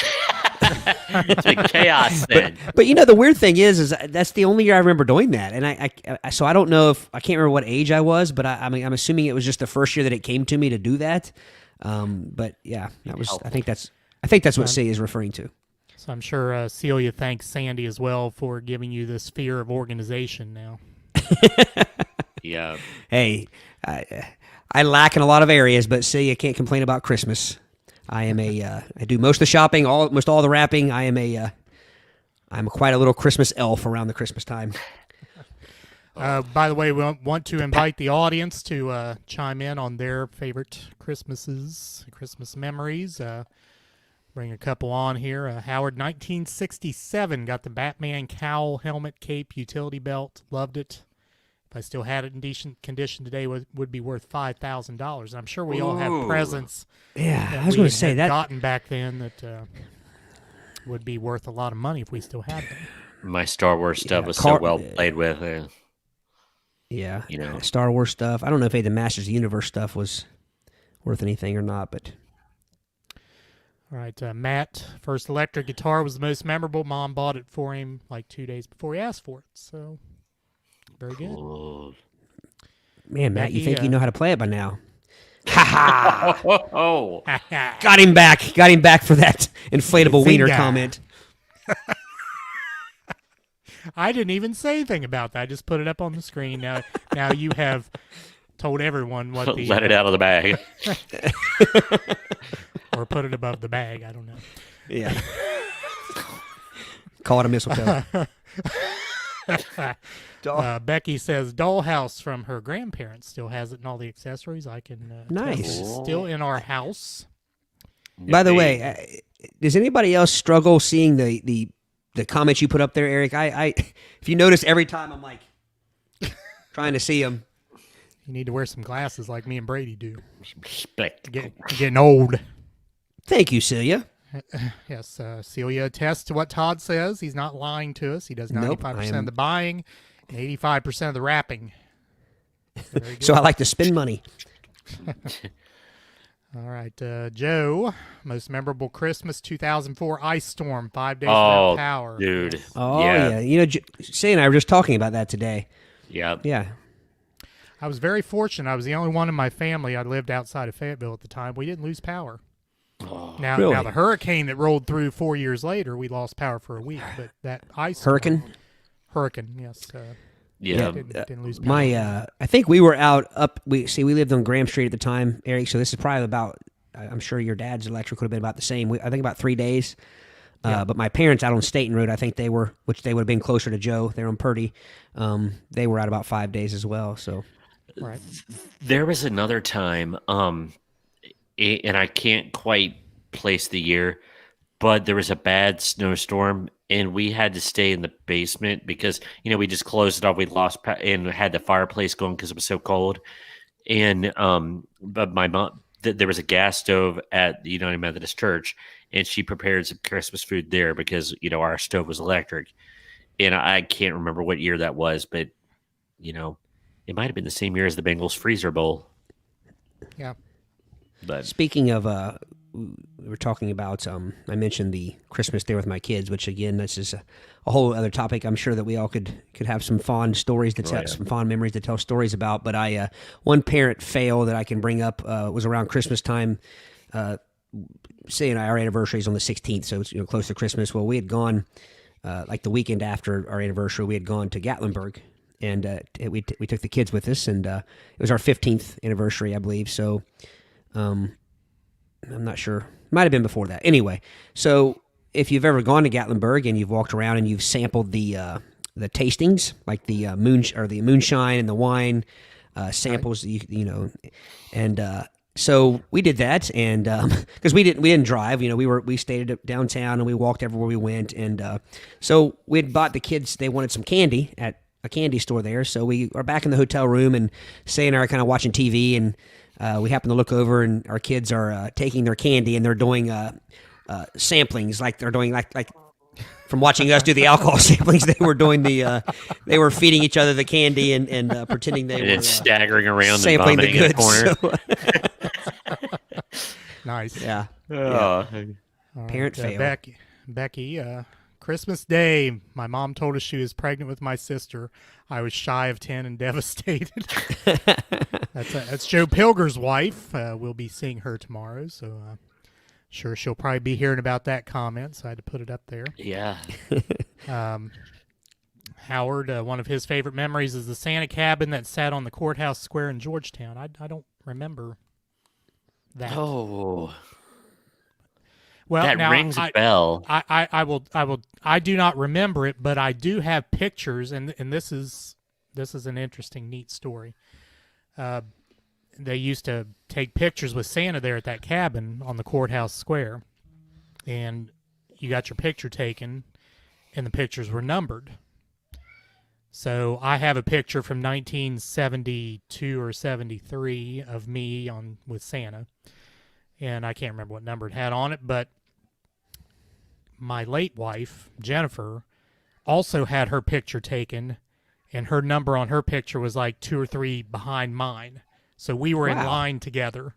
It's been chaos then. But the weird thing is that's the only year I remember doing that, and so I don't know if I can't remember what age I was, but I'm assuming it was just the first year that it came to me to do that. But yeah, that was. I think that's what Say is referring to. So I'm sure Celia thanks Sandy as well for giving you the sphere of organization now. Yeah. Hey, I lack in a lot of areas, but Celia can't complain about Christmas. I am I do most of the shopping, almost all the wrapping. I'm quite a little Christmas elf around the Christmas time. By the way, we want to invite the audience to chime in on their favorite Christmas memories. Bring a couple on here. Howard, 1967, got the Batman cowl, helmet, cape, utility belt. Loved it. If I still had it in decent condition today, would be worth $5,000. I'm sure we all have presents. Yeah, I was going to say that gotten back then that would be worth a lot of money if we still had them. My Star Wars stuff was so well played with. Yeah, Star Wars stuff. I don't know if the Masters of the Universe stuff was worth anything or not, but. All right, Matt, first electric guitar was the most memorable. Mom bought it for him like 2 days before he asked for it, so very good. Cool. Man, Matt, you think you know how to play it by now. Ha ha! Oh. Got him back for that inflatable wiener comment. I didn't even say anything about that. I just put it up on the screen. Now you have told everyone what the... Let it out of the bag. Or put it above the bag. I don't know. Yeah. Call it a mistletoe. Becky says Dollhouse from her grandparents still has it and all the accessories. I can nice. Still in our house. By the way, does anybody else struggle seeing the comments you put up there, Eric? I if you notice, every time I'm like trying to see them. You need to wear some glasses like me and Brady do. Getting old. Thank you, Celia. Yes, Celia attests to what Todd says. He's not lying to us. He does 95% of the buying and 85% of the wrapping. So I like to spend money. All right, Joe, most memorable Christmas 2004 ice storm, 5 days without power. Dude. Oh, yeah. Say and I were just talking about that today. Yeah. Yeah. I was very fortunate. I was the only one in my family. I lived outside of Fayetteville at the time. We didn't lose power. Oh, now the hurricane that rolled through 4 years later, we lost power for a week. But that ice hurricane, yes. Didn't lose power. I think we were we lived on Graham Street at the time, Eric. So this is probably about. I'm sure your dad's electric would have been about the same. I think about 3 days. But my parents out on Staten Road, I think they were, which they would have been closer to Joe. They're on Purdy. They were out about 5 days as well. So. Right. There was another time, and I can't quite place the year, but there was a bad snowstorm, and we had to stay in the basement because we just closed it off. We lost and had the fireplace going because it was so cold. And but my mom, there was a gas stove at the United Methodist Church, and she prepared some Christmas food there because our stove was electric. And I can't remember what year that was, but it might have been the same year as the Bengals freezer bowl. Yeah. But speaking of, we were talking about, I mentioned the Christmas there with my kids, which again, this is a whole other topic. I'm sure that we all could have some fond stories to tell, some fond memories to tell stories about. But one parent fail that I can bring up was around Christmas time. Say and I, our anniversary is on the 16th, so it's close to Christmas. Well, we had gone like the weekend after our anniversary, we had gone to Gatlinburg. And we took the kids with us, and it was our 15th anniversary, I believe. So I'm not sure. Might have been before that. Anyway, so if you've ever gone to Gatlinburg and you've walked around and you've sampled the tastings, like the moonshine and the wine samples, and so we did that, and because we didn't drive, we stayed downtown and we walked everywhere we went, and so we had bought the kids. They wanted some candy at a candy store there, so we are back in the hotel room, and Say and I are kind of watching TV, and we happen to look over, and our kids are taking their candy, and they're doing samplings, like they're doing like from watching us do the alcohol samplings. They were doing they were feeding each other the candy and pretending they were staggering around sampling and the goods. Nice. Yeah. Right, Parent fail. Becky, Christmas Day, my mom told us she was pregnant with my sister. I was shy of 10 and devastated. That's Joe Pilger's wife. We'll be seeing her tomorrow, so sure she'll probably be hearing about that comment, so I had to put it up there. Yeah. Howard, one of his favorite memories is the Santa cabin that sat on the courthouse square in Georgetown. I don't remember that. Oh. Well, that now, rings a bell. I do not remember it, but I do have pictures, and this is an interesting, neat story. They used to take pictures with Santa there at that cabin on the courthouse square, and you got your picture taken, and the pictures were numbered. So I have a picture from 1972 or 73 of me with Santa, and I can't remember what number it had on it, but my late wife, Jennifer, also had her picture taken, and her number on her picture was like 2 or 3 behind mine. So we were in line together,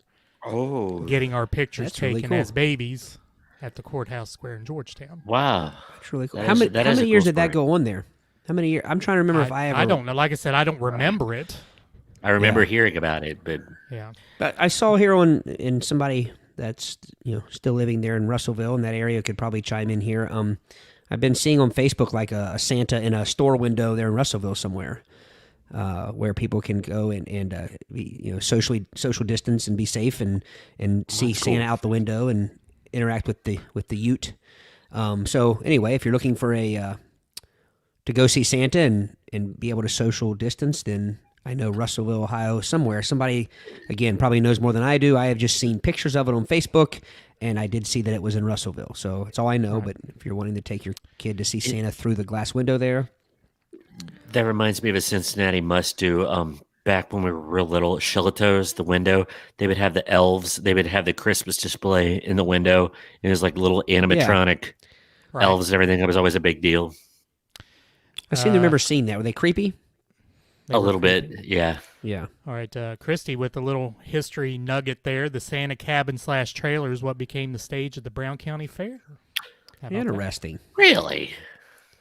getting our pictures taken as babies at the courthouse square in Georgetown. Wow. That's really cool. How many years did that go on there? How many years? I'm trying to remember if I ever... I don't know. Like I said, I don't remember it. I remember hearing about it, but... Yeah. But I saw here in somebody that's still living there in Russellville in that area could probably chime in here. I've been seeing on Facebook like a Santa in a store window there in Russellville somewhere, where people can go and be, social distance and be safe and see Santa out the window and interact with the Ute. So anyway, if you're looking for to go see Santa and be able to social distance, then I know Russellville, Ohio, somewhere. Somebody, again, probably knows more than I do. I have just seen pictures of it on Facebook, and I did see that it was in Russellville. So it's all I know, but if you're wanting to take your kid to see Santa through the glass window there. That reminds me of a Cincinnati must-do. Back when we were real little, Shillito's, the window, they would have the elves. They would have the Christmas display in the window. It was like little animatronic elves and everything. That was always a big deal. I seem to remember seeing that. Were they creepy? A little bit, yeah. Yeah. All right, Christy, with a little history nugget there, the Santa cabin / trailer is what became the stage of the Brown County Fair. Interesting. Really?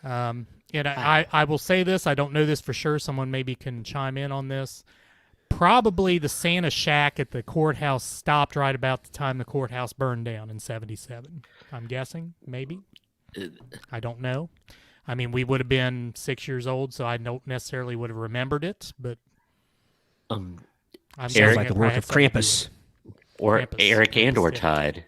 And I will say this, I don't know this for sure, someone maybe can chime in on this. Probably the Santa shack at the courthouse stopped right about the time the courthouse burned down in 77. I'm guessing, maybe. I don't know. I mean, we would have been 6 years old, so I don't necessarily would have remembered it, but sounds like the work of Krampus. Or Eric and or Todd.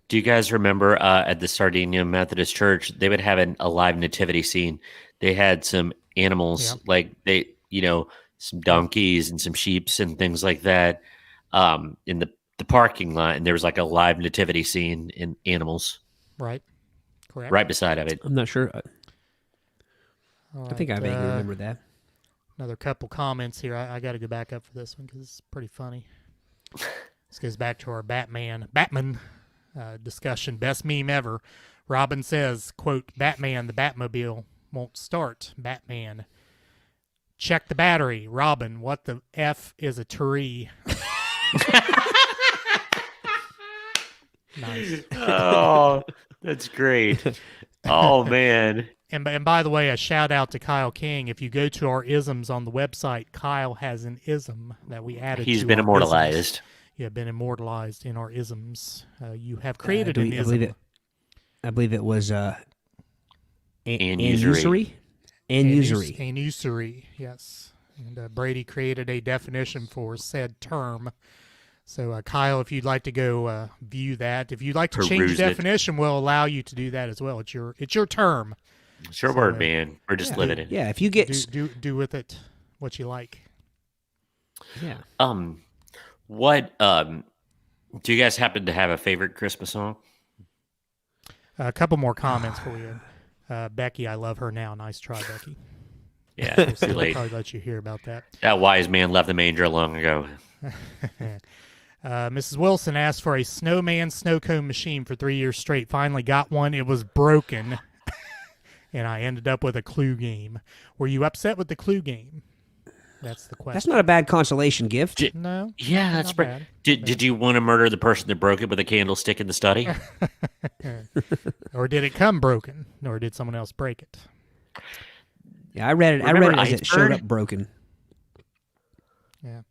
Do you guys remember at the Sardinia Methodist Church, they would have a live nativity scene? They had some animals, like some donkeys and some sheeps and things like that in the parking lot, and there was like a live nativity scene in animals. Right. Correct. Right beside of it. I'm not sure. Right, I think I vaguely remember that. Another couple comments here. I got to go back up for this one because it's pretty funny. This goes back to our Batman discussion. Best meme ever. Robin says, quote, Batman, the Batmobile won't start. Batman, check the battery. Robin, what the F is a tree? Nice. Oh, that's great. Oh, man. And by the way, a shout out to Kyle King. If you go to our isms on the website, Kyle has an ism that we added. He's been immortalized. Isms. You have been immortalized in our isms. You have created an ism. I believe it was annusery. Annusery, yes. And Brady created a definition for said term. So, Kyle, if you'd like to go view that, if you'd like to change the definition, we'll allow you to do that as well. It's your term. It's your word, man. We're just living it. Yeah, if you get do with it what you like. Yeah. What do you guys happen to have a favorite Christmas song? A couple more comments for you. Becky, I love her now. Nice try, Becky. Yeah, too late. I'll probably let you hear about that. That wise man left the manger long ago. Mrs. Wilson asked for a snowman snow cone machine for 3 years straight. Finally got one. It was broken, and I ended up with a Clue game. Were you upset with the Clue game? That's the question. That's not a bad consolation gift. No. Yeah, that's not right. bad. Did you want to murder the person that broke it with a candlestick in the study? Or did it come broken? Or did someone else break it? Yeah, I read it. Remember I read it as it showed Iceberg? up broken. Yeah.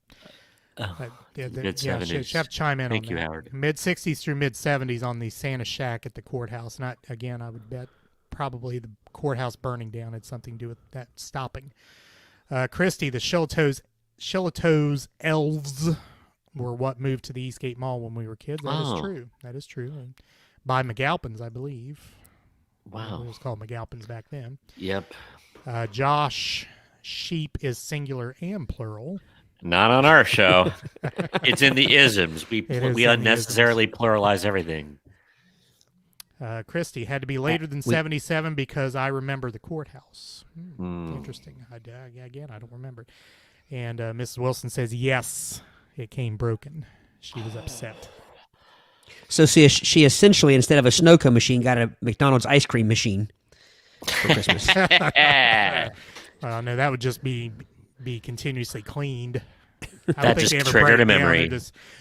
Mid-70s. Chef chime in Thank on you, that. Howard. Mid-60s through mid-70s on the Santa Shack at the courthouse. And I would bet probably the courthouse burning down had something to do with that stopping. Christy, the Shillitoes elves were what moved to the Eastgate Mall when we were kids. That is true. That is true. And by McAlpin's, I believe. Wow. It was called McAlpin's back then. Yep. Josh, sheep is singular and plural. Not on our show. It's in the isms. We It is in the unnecessarily pluralize everything. Christy, had to be later than 77 because I remember the courthouse. Interesting. Again, I don't remember it. And Mrs. Wilson says, yes, it came broken. She was upset. So she essentially, instead of a snow cone machine, got a McDonald's ice cream machine for Christmas. No, that would just be continuously cleaned. I That just triggered a memory.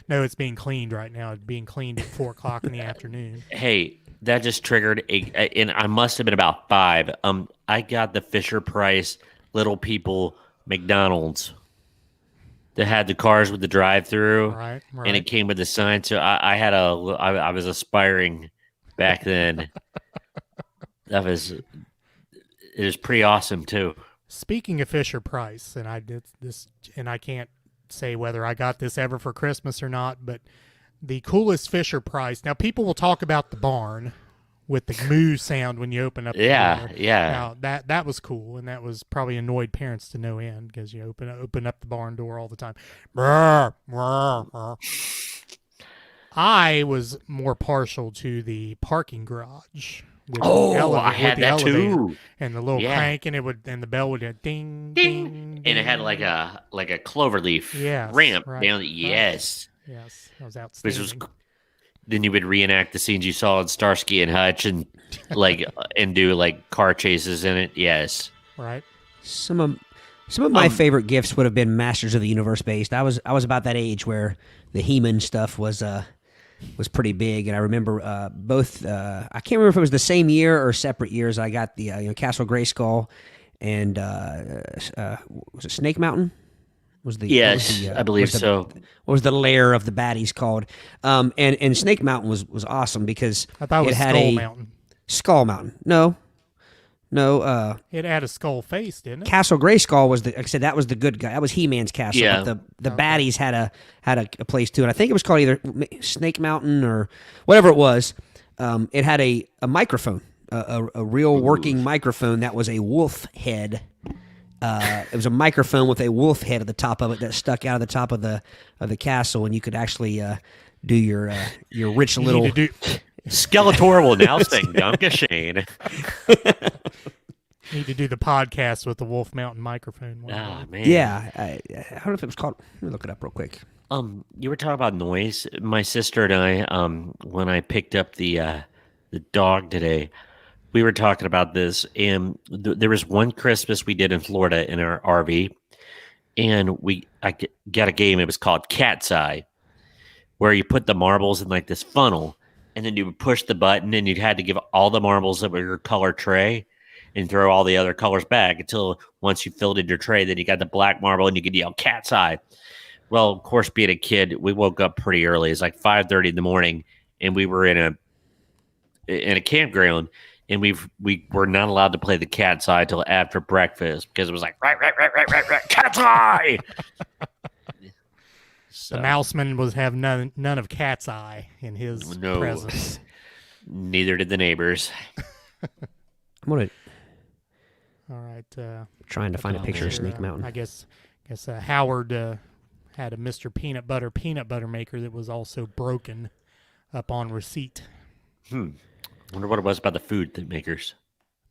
No, it's being cleaned right now. It's being cleaned at 4 o'clock in the afternoon. Hey, that just triggered and I must have been about 5. I got the Fisher Price Little People McDonald's that had the cars with the drive-through, Right. and it came with the sign. So I was aspiring back then. It was pretty awesome too. Speaking of Fisher Price, and I did this, and I can't say whether I got this ever for Christmas or not, but the coolest Fisher Price. Now, people will talk about the barn with the moo sound when you open up. Yeah. Now that was cool, and that was probably annoyed parents to no end because you open up the barn door all the time. Brr, brr, brr. I was more partial to the parking garage. I had that too. And the little crank, and the bell would ding, ding, and it had like a cloverleaf ramp down. Yes, that was outstanding. Then you would reenact the scenes you saw in Starsky and Hutch, and and do car chases in it. Yes, right. Some of my favorite gifts would have been Masters of the Universe based. I was about that age where the He-Man stuff was pretty big, and I remember both. I can't remember if it was the same year or separate years. I got the Castle Grayskull, and was it Snake Mountain? I believe so. What was the lair of the baddies called? And Snake Mountain was awesome because I thought it was Skull Mountain. Skull Mountain. No. It had a skull face, didn't it? Castle Grayskull was like I said, that was the good guy. That was He-Man's castle. Yeah. But the baddies had a place too, and I think it was called either Snake Mountain or whatever it was. It had a microphone, a real working microphone that was a wolf head. It was a microphone with a wolf head at the top of it that stuck out of the top of the castle, and you could actually do your rich little. Skeletor will now sing Gunga Shane. Need to do the podcast with the Wolf Mountain microphone. Oh, man. Yeah, I don't know if it was called. Let me look it up real quick. You were talking about noise. My sister and I, when I picked up the dog today, we were talking about this, and there was one Christmas we did in Florida in our RV, and I got a game. It was called Cat's Eye, where you put the marbles in this funnel, and then you would push the button, and you had to give all the marbles that were your color tray, and throw all the other colors back until once you filled in your tray, then you got the black marble, and you could yell Cat's Eye. Well, of course, being a kid, we woke up pretty early. It's 5:30 in the morning, and we were in a campground. And we were not allowed to play the Cat's Eye till after breakfast because it was right, Cat's Eye. So. The mouseman was have none of Cat's Eye in his presence. Neither did the neighbors. I'm gonna. All right. Trying to find a picture of Snake Mountain. I guess Howard had a Mr. Peanut Butter maker that was also broken up on receipt. Wonder what it was about the food makers.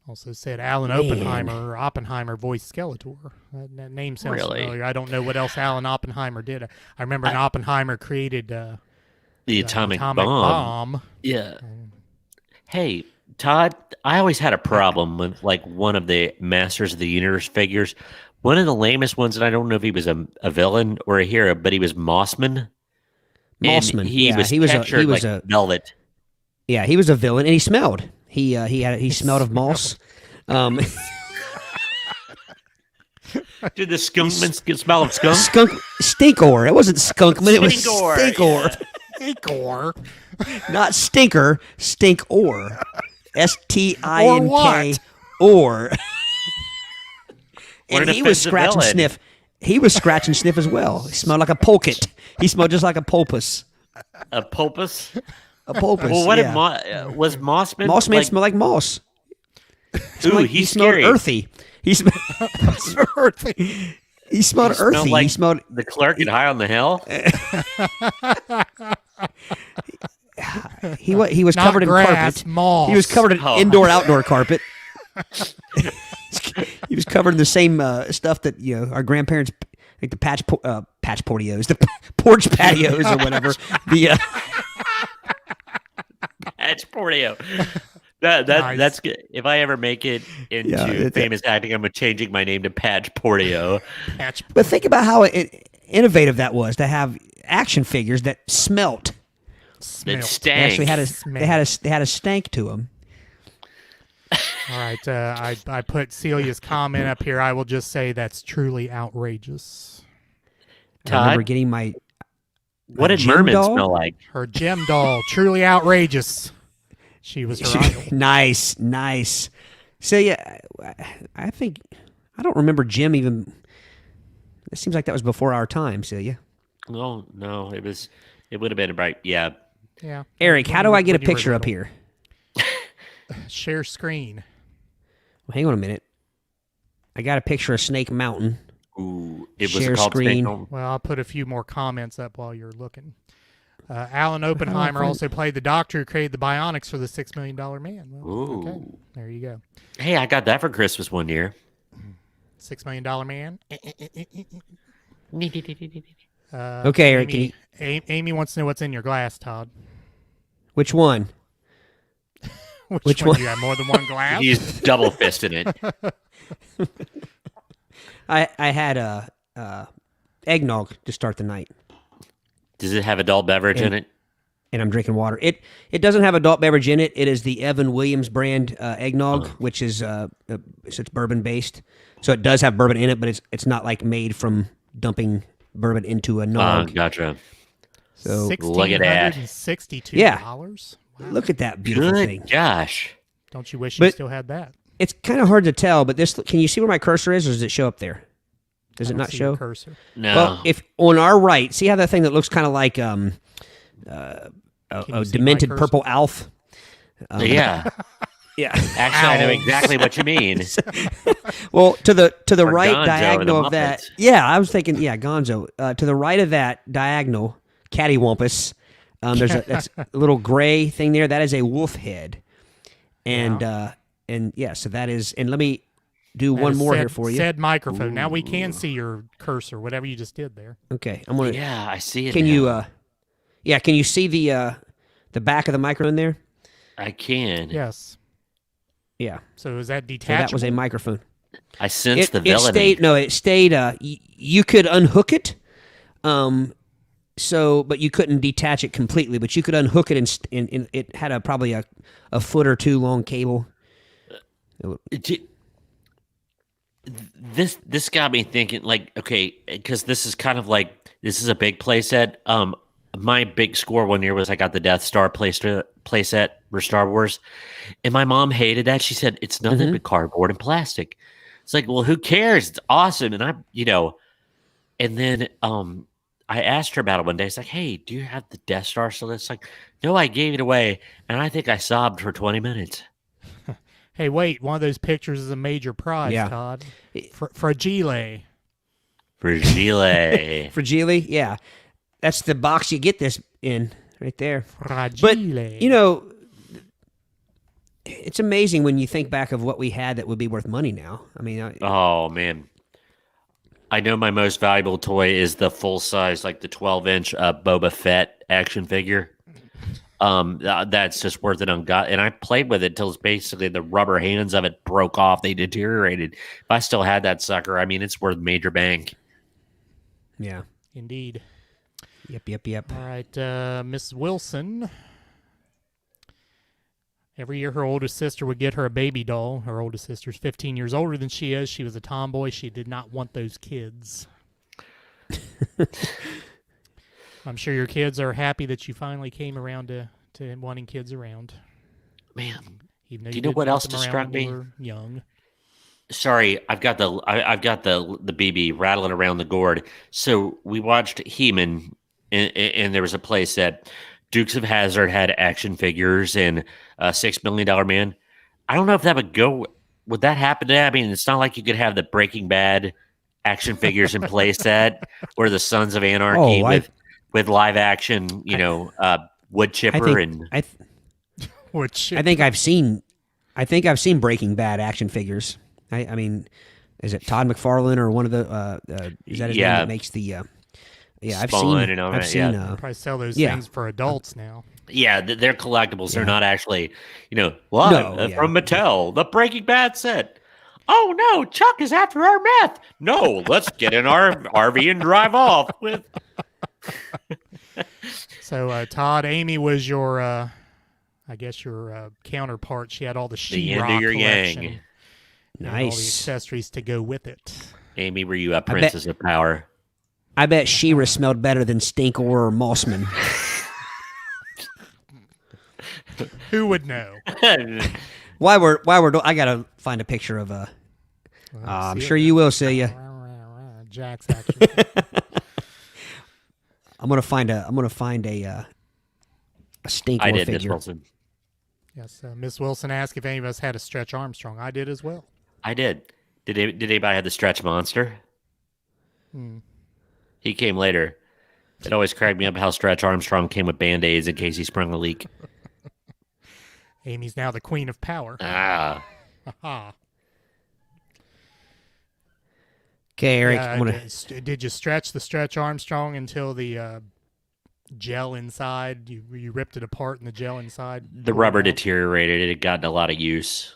Also said Alan Oppenheimer voiced Skeletor. That name sounds familiar. I don't know what else Alan Oppenheimer did. I remember Oppenheimer created the atomic bomb. Yeah. Hey, Todd, I always had a problem with like one of the Masters of the Universe figures. One of the lamest ones, and I don't know if he was a villain or a hero, but he was Mossman. Mossman. And he was a velvet. Yeah, he was a villain, and he smelled. He smelled of moss. Did the skunkman smell of skunk? Stinkor. It wasn't skunkman. It was stinkor. Stinkor. Not stinker. Stinkor. STINK or. And he was scratch and sniff. He was scratch and sniff as well. He smelled like a pulpit. He smelled just like a pulpus. A pulpus? A pulpus. Well, what was Mossman? Mossman smelled like moss. He smelled earthy. He smelled earthy. He smelled earthy. Like he smelled the clerk at High on the Hill. He was Not covered grass, in carpet. Moss. He was covered in indoor-outdoor carpet. He was covered in the same stuff that our grandparents, like the patch portios, the porch patios or whatever. The patch portio. That's good. If I ever make it into famous acting, I'm changing my name to Patch Portio. But think about how innovative that was to have action figures that smelt. That stank. They actually had a stank to them. All right, I put Celia's comment up here. I will just say that's truly outrageous. I remember getting my what did Merman smell like? Her gem doll, truly outrageous. She was her idol. Nice. So yeah, I think I don't remember Jim even. It seems like that was before our time. So yeah. No, it would have been right. Yeah. Yeah. Eric, how do I get a picture up here? Share screen. Well, hang on a minute. I got a picture of Snake Mountain. Ooh, it was Share called screen. Snake Mountain. Well, I'll put a few more comments up while you're looking. Alan Oppenheimer also played the doctor who created the bionics for the $6 Million Man. Well, Ooh. Okay, there you go. Hey, I got that for Christmas one year. $6 Million Man. Okay, Eric. Amy wants to know what's in your glass, Todd. Which one? Which one? You have more than one glass? He's double fisting it. I had eggnog to start the night. Does it have adult beverage in it? And I'm drinking water. It doesn't have adult beverage in it. It is the Evan Williams brand eggnog, which is it's bourbon based. So it does have bourbon in it, but it's not like made from dumping bourbon into a nog. Gotcha. So look at that. $1,662. Yeah. Wow. Look at that beautiful thing. Gosh. Don't you wish you still had that? It's kind of hard to tell, but can you see where my cursor is, or does it show up there? Does it not show? Cursor. No. Well, if on our right, see how that thing that looks kind of like a demented purple Alf? Yeah. Yeah. Actually, I know exactly what you mean. Well, to the Or right Gonzo diagonal and the of that. Muppets. Yeah, I was thinking, Gonzo. To the right of that diagonal, cattywampus, there's that's a little gray thing there. That is a wolf head. And so that is, and let me do one more here for you. Said microphone. Ooh. Now we can see your cursor, whatever you just did there. Okay, I'm gonna. Yeah, I see it. Can now. you? Can you see the back of the microphone there? I can. Yes. Yeah. So is that detachable? So that was a microphone. I sense the villainy. It stayed. You could unhook it. But you couldn't detach it completely. But you could unhook it, and it had probably a foot or two long cable. This got me thinking, like, okay, because this is kind of like, this is a big play set. My big score one year was I got the Death Star play set for Star Wars, and my mom hated that. She said it's nothing but cardboard and plastic. It's like, well, who cares? It's awesome, and and then I asked her about it one day. It's like, hey, do you have the Death Star still? It's like, no, I gave it away, and I think I sobbed for 20 minutes. Hey, wait! One of those pictures is a major prize, Todd. Fragile. Fragile. Fragile, yeah. That's the box you get this in, right there. Fragile. But, it's amazing when you think back of what we had that would be worth money now. I mean... oh, man. I know my most valuable toy is the full-size, like the 12-inch Boba Fett action figure. That's just worth it on God. And I played with it till basically the rubber hands of it broke off. They deteriorated. If I still had that sucker, I mean, it's worth major bank. Yeah. Indeed. Yep. All right, Mrs. Wilson. Every year her oldest sister would get her a baby doll. Her oldest sister's 15 years older than she is. She was a tomboy. She did not want those kids. I'm sure your kids are happy that you finally came around to wanting kids around. Man, even though do you know what else struck me? Young. Sorry, I've got the BB rattling around the gourd. So we watched He-Man, and there was a place that Dukes of Hazzard had action figures and $6 Million Man. I don't know if that would go. Would that happen today? I mean, it's not like you could have the Breaking Bad action figures in play set or the Sons of Anarchy with live action, wood chipper wood chipper. I think I've seen Breaking Bad action figures. I mean, is it Todd McFarlane or one of the? Is that his name that makes the? I've seen. Probably sell those things for adults now. Yeah, they're collectibles. They're not actually, live from Mattel. The Breaking Bad set. Oh no, Chuck is after our meth. No, let's get in our RV and drive off with. So, Todd, Amy was your, I guess your counterpart. She had all the She-Rock collection. Yang. Nice. All the accessories to go with it. Amy, were you a princess of power? I bet She-Ra smelled better than Stinkor or Mossman. Who would know? Why we're I gotta find a picture of I'm sure you will, Celia. Jack's actually. I'm gonna find a Stinkor I did, figure. Miss Wilson. Yes, Miss Wilson asked if any of us had a Stretch Armstrong. I did as well. I did. Did anybody have the Stretch Monster? He came later. It always cracked me up how Stretch Armstrong came with Band-Aids in case he sprung a leak. Amy's now the queen of power. Ah. Okay, Eric. Did you stretch the Stretch Armstrong until the gel inside, you ripped it apart and the gel inside? The rubber deteriorated. It had gotten a lot of use.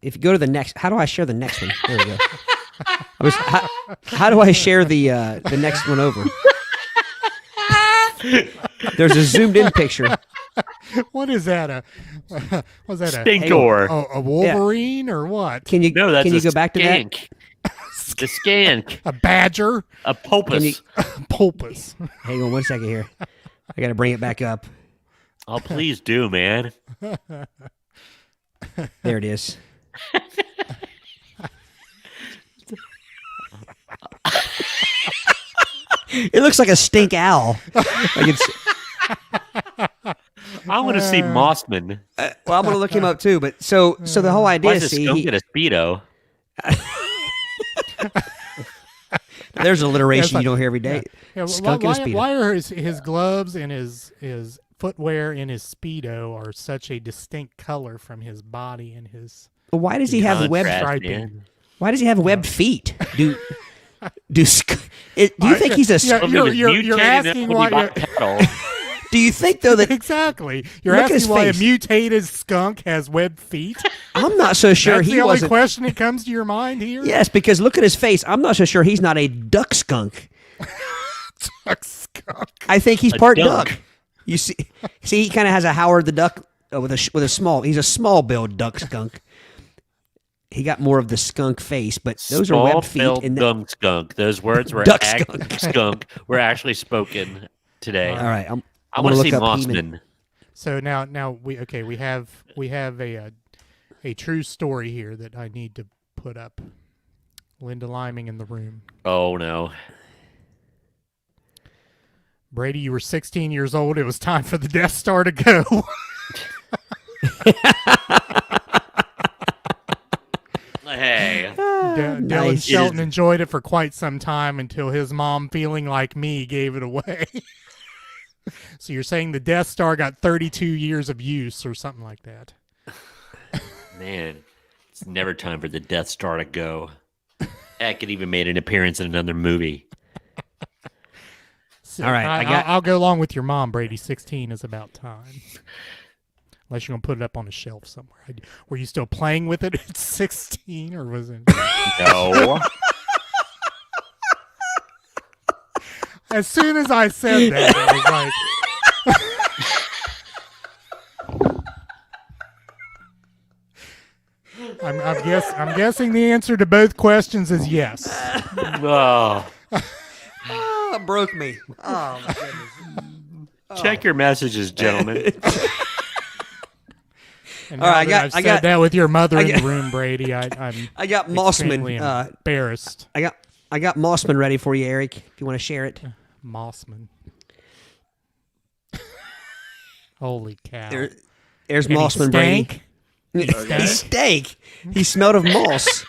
If you go to the next, how do I share the next one? There we go. How do I share the next one over? There's a zoomed in picture. What is that? Was that Stinkor? A Wolverine or what? Can you go back skank. to that? The skank. A badger? A pulpus. Pulpus. Hang on one second here. I got to bring it back up. Oh, please do, man. There it is. It looks like a stink owl. I want to see Mossman. Well, I'm going to look him up too. But so the whole idea Why is, does a skunk get a Speedo? There's alliteration you don't hear every day. Yeah, skunk and a Speedo. Why are his gloves and his footwear and his Speedo are such a distinct color from his body and his? Well, why does he have webbed striping? Why does he have webbed feet? Do you think he's a? You're asking why. Do you think though that exactly? You're asking why a mutated skunk has webbed feet? I'm not so sure. That's the only question that comes to your mind here. Yes, because look at his face. I'm not so sure he's not a duck skunk. Duck skunk. I think he's part duck. You see, he kind of has a Howard the Duck with a small. He's a small-billed duck skunk. He got more of the skunk face, but those are webbed feet. Dumb skunk. Those words were skunk were actually spoken today. All right, I want to see Mossman. So now we have a true story here that I need to put up. Linda Liming in the room. Oh no. Brady, you were 16 years old. It was time for the Death Star to go. Hey. Dylan Shelton enjoyed it for quite some time until his mom, feeling like me, gave it away. So you're saying the Death Star got 32 years of use or something like that? Man, it's never time for the Death Star to go. Heck, it even made an appearance in another movie. So All right, I'll go along with your mom, Brady. 16 is about time. Unless you're going to put it up on a shelf somewhere. Were you still playing with it at 16, or was it? No. As soon as I said that, I was like... I'm guessing the answer to both questions is yes. Oh. Oh, it broke me. Oh, my goodness. Check your messages, gentlemen. And All right, I've said that with your mother in the room, Brady. I'm I got Mossman. Embarrassed. I got Mossman ready for you, Eric. If you want to share it. Mossman. Holy cow! There's Mossman, Brady. He stank. He smelled of moss.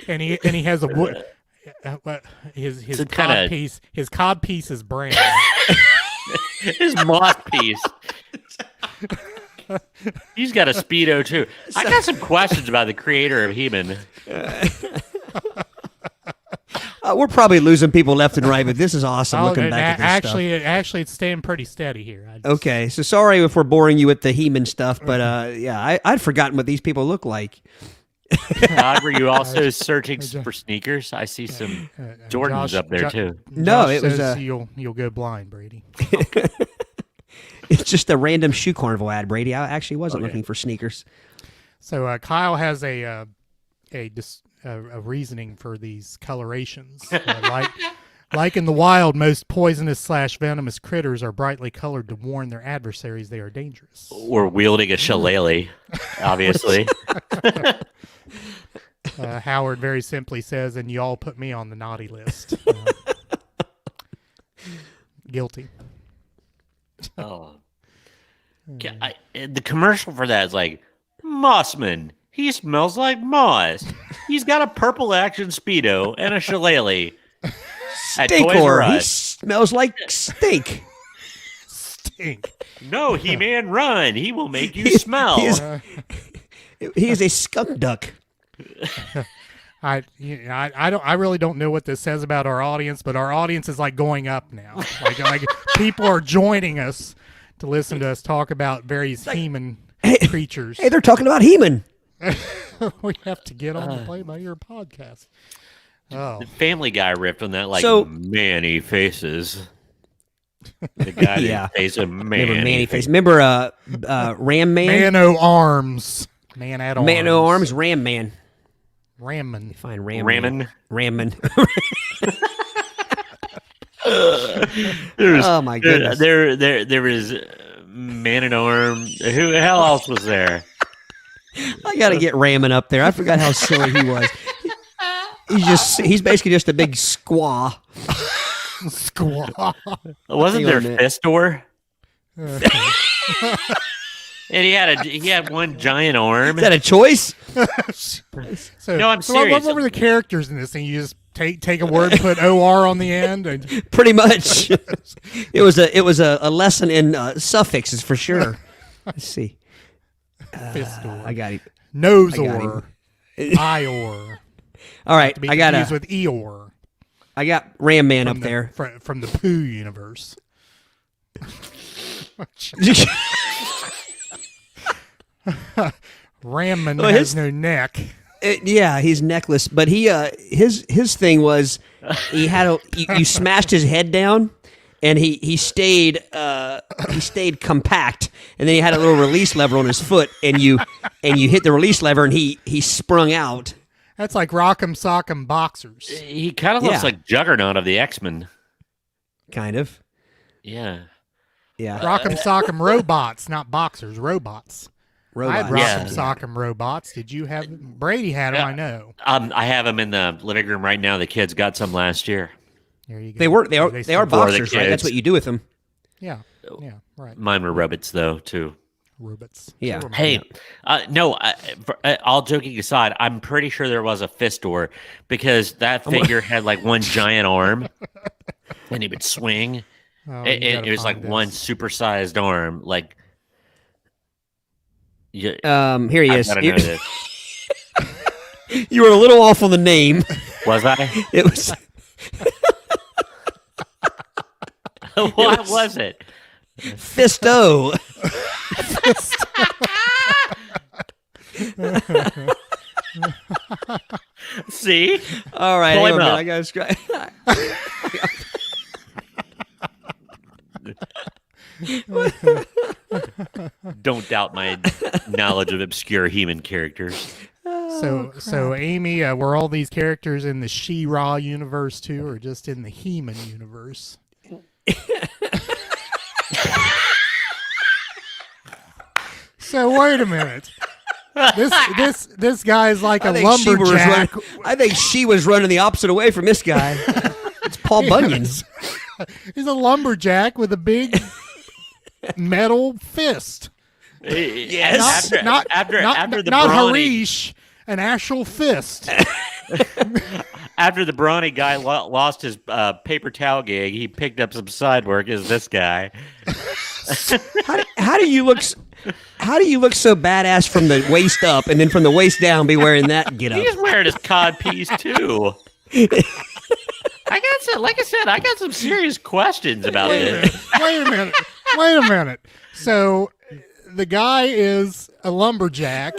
and he has a wood. His cod piece. His cod piece is brown. His moss piece. He's got a Speedo too. I got some questions about the creator of He-Man. We're probably losing people left and right, but this is awesome looking back at this stuff. Actually, it's staying pretty steady here. Okay, so sorry if we're boring you with the He-Man stuff, but yeah, I'd forgotten what these people look like. Todd, were you also searching for sneakers? I see some Jordans up there too. No, Josh it was says you'll go blind, Brady. It's just a random shoe carnival ad, Brady. I actually wasn't looking for sneakers. So Kyle has a reasoning for these colorations. Like in the wild, most poisonous / venomous critters are brightly colored to warn their adversaries they are dangerous. Or wielding a shillelagh, obviously. Howard very simply says, and you all put me on the naughty list. Guilty. Oh. The commercial for that is like, Mossman, he smells like moss. He's got a purple action Speedo and a shillelagh. Stinkor, he smells like stink. Stink. No, He-Man, run. He will make you smell. He is a skunk duck. I really don't know what this says about our audience, but our audience is like going up now. Like people are joining us to listen to us talk about various He-Man creatures. Hey, they're talking about He-Man. We have to get on the Play by Ear podcast. Oh, The Family Guy ripped on that, like, So- Manny Faces. The guy that plays a Manny Face. Remember Ram Man? Mano Arms. Man at Arms. Mano Arms, Ram Man. Ramman. Fine, Ram Man. Ramen. Oh my goodness. There was Man at Arms. Who the hell else was there? I got to get Ramming up there. I forgot how silly he was. He's basically just a big squaw. Squaw. Wasn't there Fistor? And he had one giant arm. Is that a choice? No, I'm serious. What were the characters in this thing? You just take a word and put OR on the end? And... Pretty much. It was a lesson in suffixes for sure. Let's see. Fistor. I got him. Nosor. Ior. All right, To be I got confused with Eeyore. I got Ram Man up there. From the Pooh universe. Ramman has no neck. He's necklace, but his thing was he had you smashed his head down, and he stayed compact, and then he had a little release lever on his foot, and you hit the release lever, and he sprung out. That's like Rock'em Sock'em Boxers. He kind of looks like Juggernaut of the X-Men. Kind of. Yeah. Yeah. Rock'em Sock'em Robots, not boxers, robots. I had Rock'em Sock'em Robots. Did you have them? Brady had them, I know. I have them in the living room right now. The kids got some last year. There you go. They are boxers, right? That's what you do with them. Yeah, right. Mine were robots, though, too. Robots. Yeah. Hey, all joking aside, I'm pretty sure there was a Fistor because that figure had like one giant arm and he would swing. Oh, it was like one supersized arm. Like, here he is. You were a little off on the name. Was I? It was. What was it? Fisto. See? All right, hang on, man, I gotta scratch. Don't doubt my knowledge of obscure human characters. So Amy, were all these characters in the She-Ra universe too, or just in the He-Man universe? So wait a minute. This guy's like a lumberjack. I think she was running the opposite way from this guy. It's Paul Bunyan. He's a lumberjack with a big metal fist. Yes. After the not brawny, Harish, an actual fist. after the brawny guy lost his paper towel gig, he picked up some side work as this guy. How do you look? How do you look so badass from the waist up, and then from the waist down be wearing that get up? He's wearing his cod piece too. I got some serious questions about this. Wait a minute. So the guy is a lumberjack,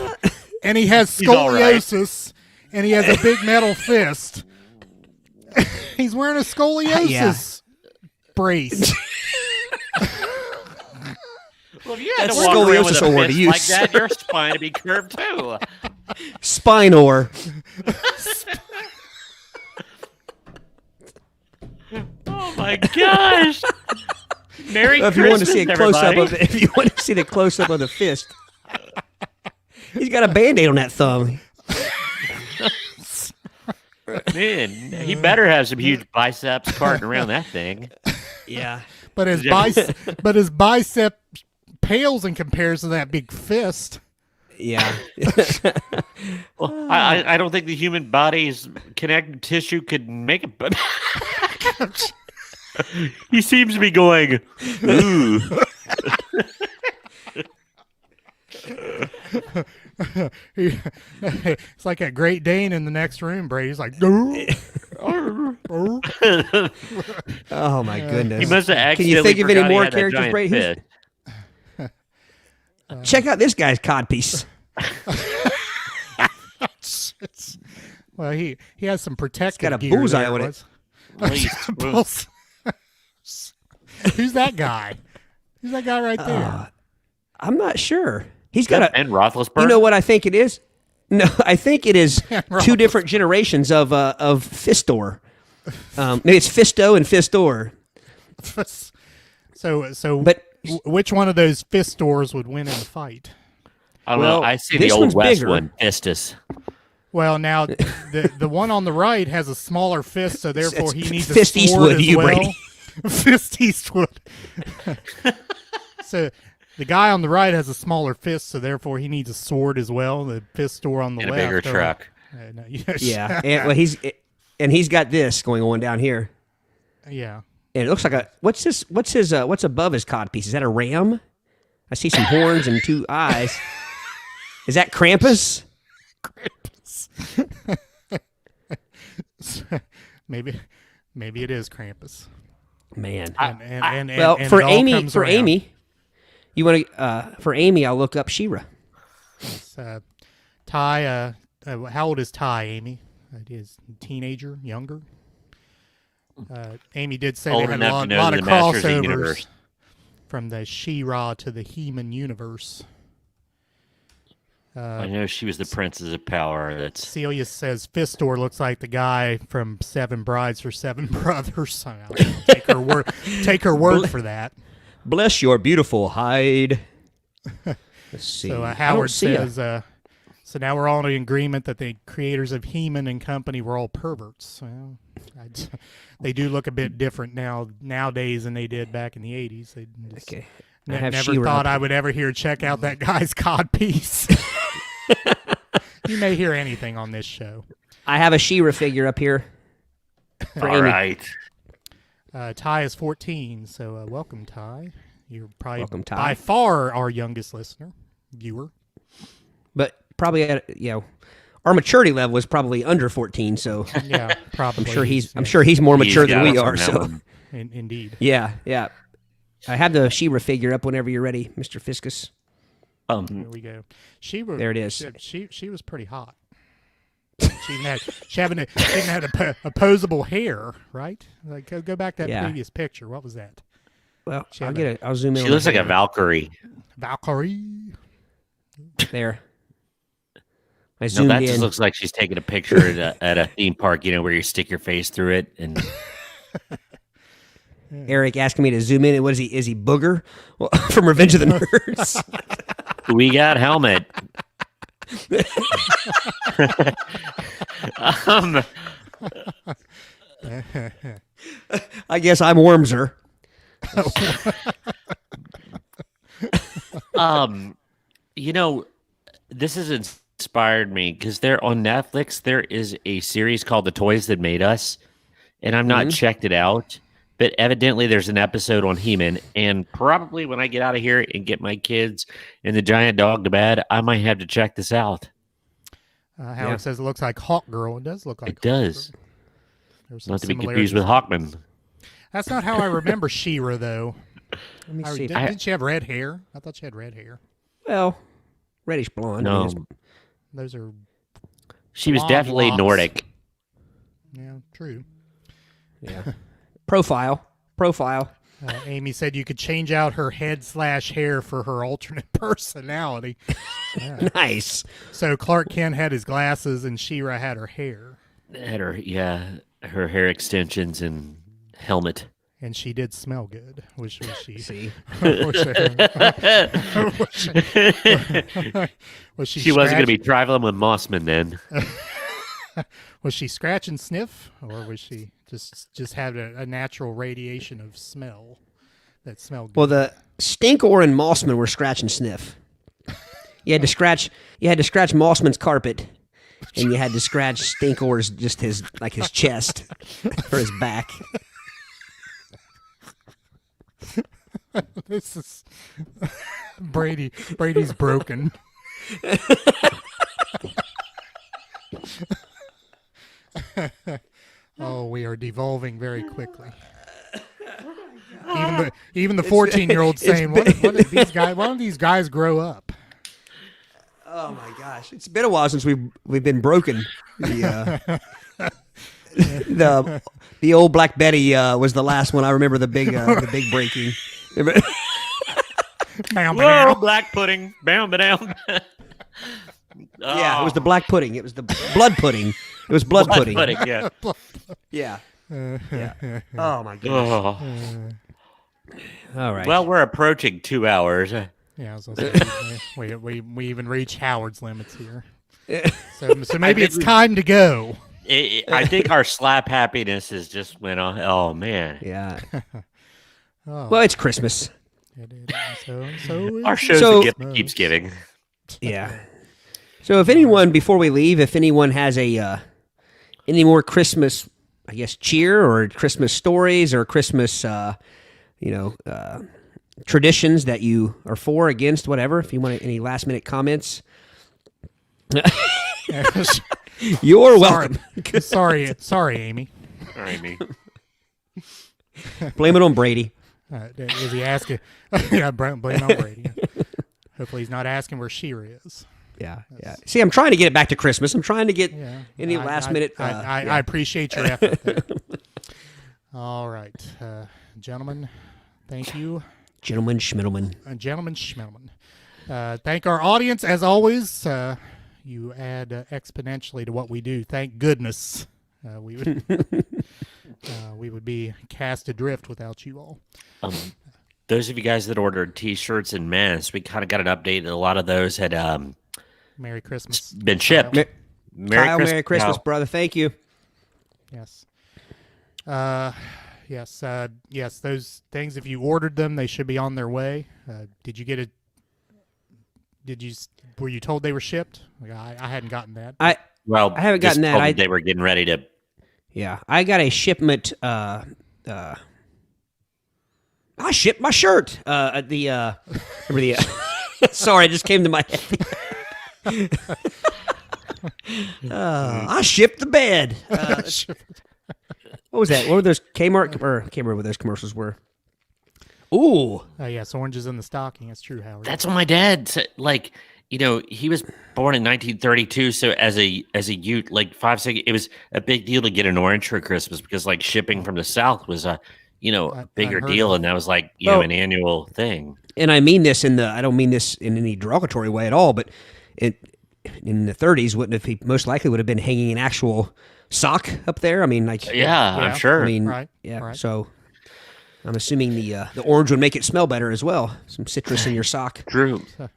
and he has scoliosis, and he has a big metal fist. He's wearing a scoliosis brace. Well, if you had to walk around with a fist like that, your spine would be curved too. Spinor. Oh my gosh! Merry if Christmas, you want to see a close up everybody. if you want to see the close up of the fist, he's got a Band-Aid on that thumb. Man, he better have some huge biceps carting around that thing. Yeah, but his bicep pales in comparison to that big fist. Yeah. Well, I don't think the human body's connective tissue could make it. He seems to be going, ooh. It's like a Great Dane in the next room, Brady. He's like, oh my goodness. He must have Can accidentally you think of any forgot he more had that characters, giant Brady? fist. Check out this guy's codpiece. well, he has some protective got a gear bullseye there, on it. was. Please. Who's that guy? Who's that guy right there? I'm not sure. He's got a. And Roethlisberger. You know what I think it is? No, I think it is two different generations of Fistor. Maybe it's Fisto and Fistor. But which one of those Fistors would win in the fight? I don't know. I see the this old one's West bigger. one, Fistus. Well, now the one on the right has a smaller fist, so therefore he needs a Fist sword Eastwood, as you well. Brady. Fist Eastwood. So the guy on the right has a smaller fist, so therefore he needs a sword as well. The Fistor on the And a left, bigger truck. Yeah, and he's got this going on down here. Yeah. And it looks like a what's above his codpiece? Is that a ram? I see some horns and two eyes. Is that Krampus? Maybe it is Krampus. Man. For Amy, you want to for Amy, I'll look up She-Ra. Ty, how old is Ty, Amy? Is teenager, younger? Amy did say Old they had a enough to know lot the of Masters of the crossovers Universe. from the She-Ra to the He-Man universe. I know she was the Princess of Power. That's Celia says Fistor looks like the guy from Seven Brides for Seven Brothers. So I'll take her word for that. Bless your beautiful hide. Let's see. So Howard says, so now we're all in agreement that the creators of He-Man and company were all perverts. Well, they do look a bit different nowadays than they did back in the 80s. They just never thought I would ever hear check out that guy's codpiece. You may hear anything on this show. I have a She-Ra figure up here. For all Amy. right. Ty is 14, so welcome, Ty. You're probably Welcome, Ty. by far our youngest viewer. But probably our maturity level is probably under 14. So yeah, probably. I'm sure he's more mature than we are. On that So one. Indeed. yeah. I have the She-Ra figure up whenever you're ready, Mr. Fiscus. Here we go. There it is. She was pretty hot. She even had opposable hair, right? Like go back to that previous picture. What was that? Well, I'll zoom in. She looks like a Valkyrie. Valkyrie. There. That just looks like she's taking a picture at a theme park, where you stick your face through it. And Eric asking me to zoom in. What is he? Is he Booger from Revenge of the Nerds? We got Helmet. I guess I'm Wormser. This has inspired me because there on Netflix there is a series called The Toys That Made Us, and I've not checked it out, but evidently there's an episode on He-Man, and probably when I get out of here and get my kids and the giant dog to bed, I might have to check this out. Howard says it looks like Hawk Girl. It does look like it does. Not to be confused with Hawkman. That's not how I remember She-Ra, though. Let me see. Didn't she have red hair? I thought she had red hair. Well, reddish blonde. No. Those are. She was definitely locks. Nordic. Yeah, true. Yeah. Profile. Amy said you could change out her head/hair for her alternate personality. Yeah. Nice. So Clark Kent had his glasses and She-Ra had her hair. Her hair extensions and helmet. And she did smell good. Was she? See? Was she She wasn't going to be traveling with Mossman then. Was she scratch and sniff, or was she just had a natural radiation of smell that smelled good? Well, the Stinkor and Mossman were scratch and sniff. You had to scratch Mossman's carpet, and you had to scratch Stinkor's his chest or his back. This is Brady's broken. Oh, we are devolving very quickly. Even the 14-year-old saying, "Why don't these guys grow up?" Oh my gosh, it's been a while since we've been broken. The old Black Betty was the last one. I remember the big breaking. Whoa, black pudding. Bam, down. Yeah, it was the black pudding. It was the blood pudding. It was blood pudding. Yeah. Yeah. Oh my gosh. All right. Well, we're approaching 2 hours. Yeah, I was gonna say, we even reached Howard's limits here. So maybe it's time to go. I think our slap happiness has just went on. Oh man. Yeah. Well, it's Christmas. Our show's the gift that keeps giving. Yeah. So if anyone, before we leave, if anyone has any more Christmas, I guess, cheer or Christmas stories or Christmas, traditions that you are for, against, whatever, if you want any last minute comments, you're welcome. Sorry, Amy. Amy. Blame it on Brady. Is he asking? Yeah, blame it on Brady. Hopefully he's not asking where She-Ra is. Yeah. See, I'm trying to get it back to Christmas. I'm trying to get any last minute. I appreciate your effort there. All right, gentlemen, thank you. Gentlemen, schmiddlemen. Thank our audience, as always. You add exponentially to what we do. Thank goodness. We would be cast adrift without you all. Those of you guys that ordered T-shirts and masks, we kind of got an update that a lot of those had Merry Christmas been shipped. Merry Christmas, brother. Thank you. Yes. Yes. Those things, if you ordered them, they should be on their way. Did you get it? Were you told they were shipped? I hadn't gotten that. I haven't gotten that. They were getting ready to. Yeah, I got a shipment. I shipped my shirt. Remember the. Sorry, it just came to my head. I shipped the bed. What was that? What were those Kmart? Or I can't remember what those commercials were. Ooh. Oh, yes, oranges in the stocking. That's true, Howard. That's what my dad said. Like, he was born in 1932. So as a youth, like 5, 6, it was a big deal to get an orange for Christmas because like shipping from the South was a bigger deal. And that was like, an annual thing. And I mean this I don't mean this in any derogatory way at all, but in the 30s, he most likely would have been hanging an actual sock up there. I mean, like, yeah. I'm sure. I mean, right. Yeah. Right. So I'm assuming the orange would make it smell better as well. Some citrus in your sock. True. All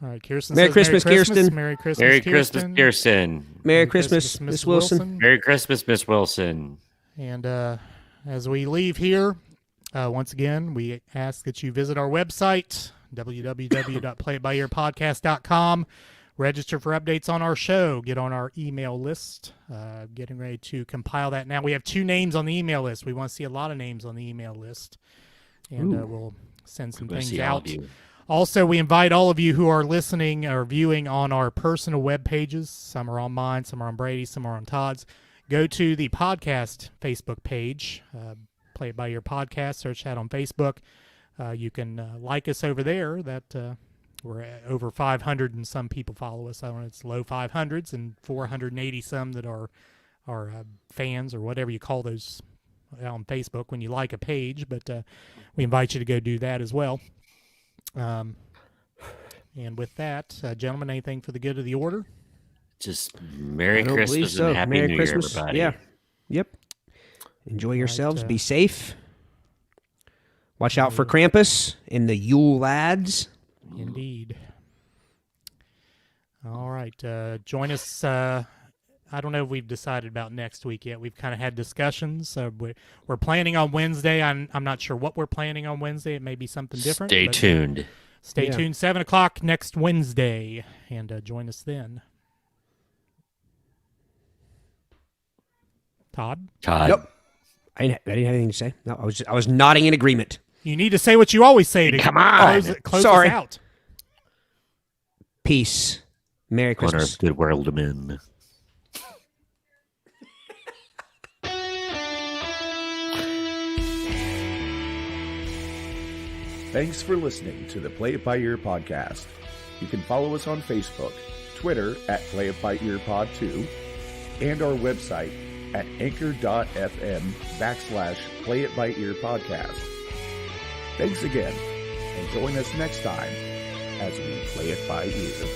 right, Kirsten. Merry says, Christmas, Kirsten. Merry Christmas, Merry Kirsten. Christmas, Kirsten. Merry Christmas, Miss Wilson. Merry Christmas, Miss Wilson. And as we leave here, once again, we ask that you visit our website, www.playitbyearpodcast.com. Register for updates on our show. Get on our email list. Getting ready to compile that now. We have 2 names on the email list. We want to see a lot of names on the email list. And we'll send some things out. Also, we invite all of you who are listening or viewing on our personal web pages. Some are on mine, some are on Brady's, some are on Todd's. Go to the podcast Facebook page. Play It By Ear Podcast. Search that on Facebook. You can like us over there. We're at over 500 and some people follow us. I don't know, it's low 500s and 480 some that are fans or whatever you call those on Facebook when you like a page. But we invite you to go do that as well. And with that, gentlemen, anything for the good of the order? Just Merry Christmas and Happy New Year, everybody. Yeah. Yep. Enjoy yourselves. Be safe. Watch out for Krampus and the Yule lads. Indeed. All right. Join us. I don't know if we've decided about next week yet. We've kind of had discussions. We're planning on Wednesday. I'm not sure what we're planning on Wednesday. It may be something different. Stay tuned. Stay tuned. 7 o'clock next Wednesday. And join us then. Todd? Yep. I didn't have anything to say. No, I was nodding in agreement. You need to say what you always say to come on. Close Sorry. us out. Peace. Merry On Christmas. earth, good world of men. Thanks for listening to the Play It By Ear podcast. You can follow us on Facebook, Twitter at Play It By Ear Pod 2, and our website at anchor.fm/Play It By Ear podcast. Thanks again, and join us next time as we play it by ear.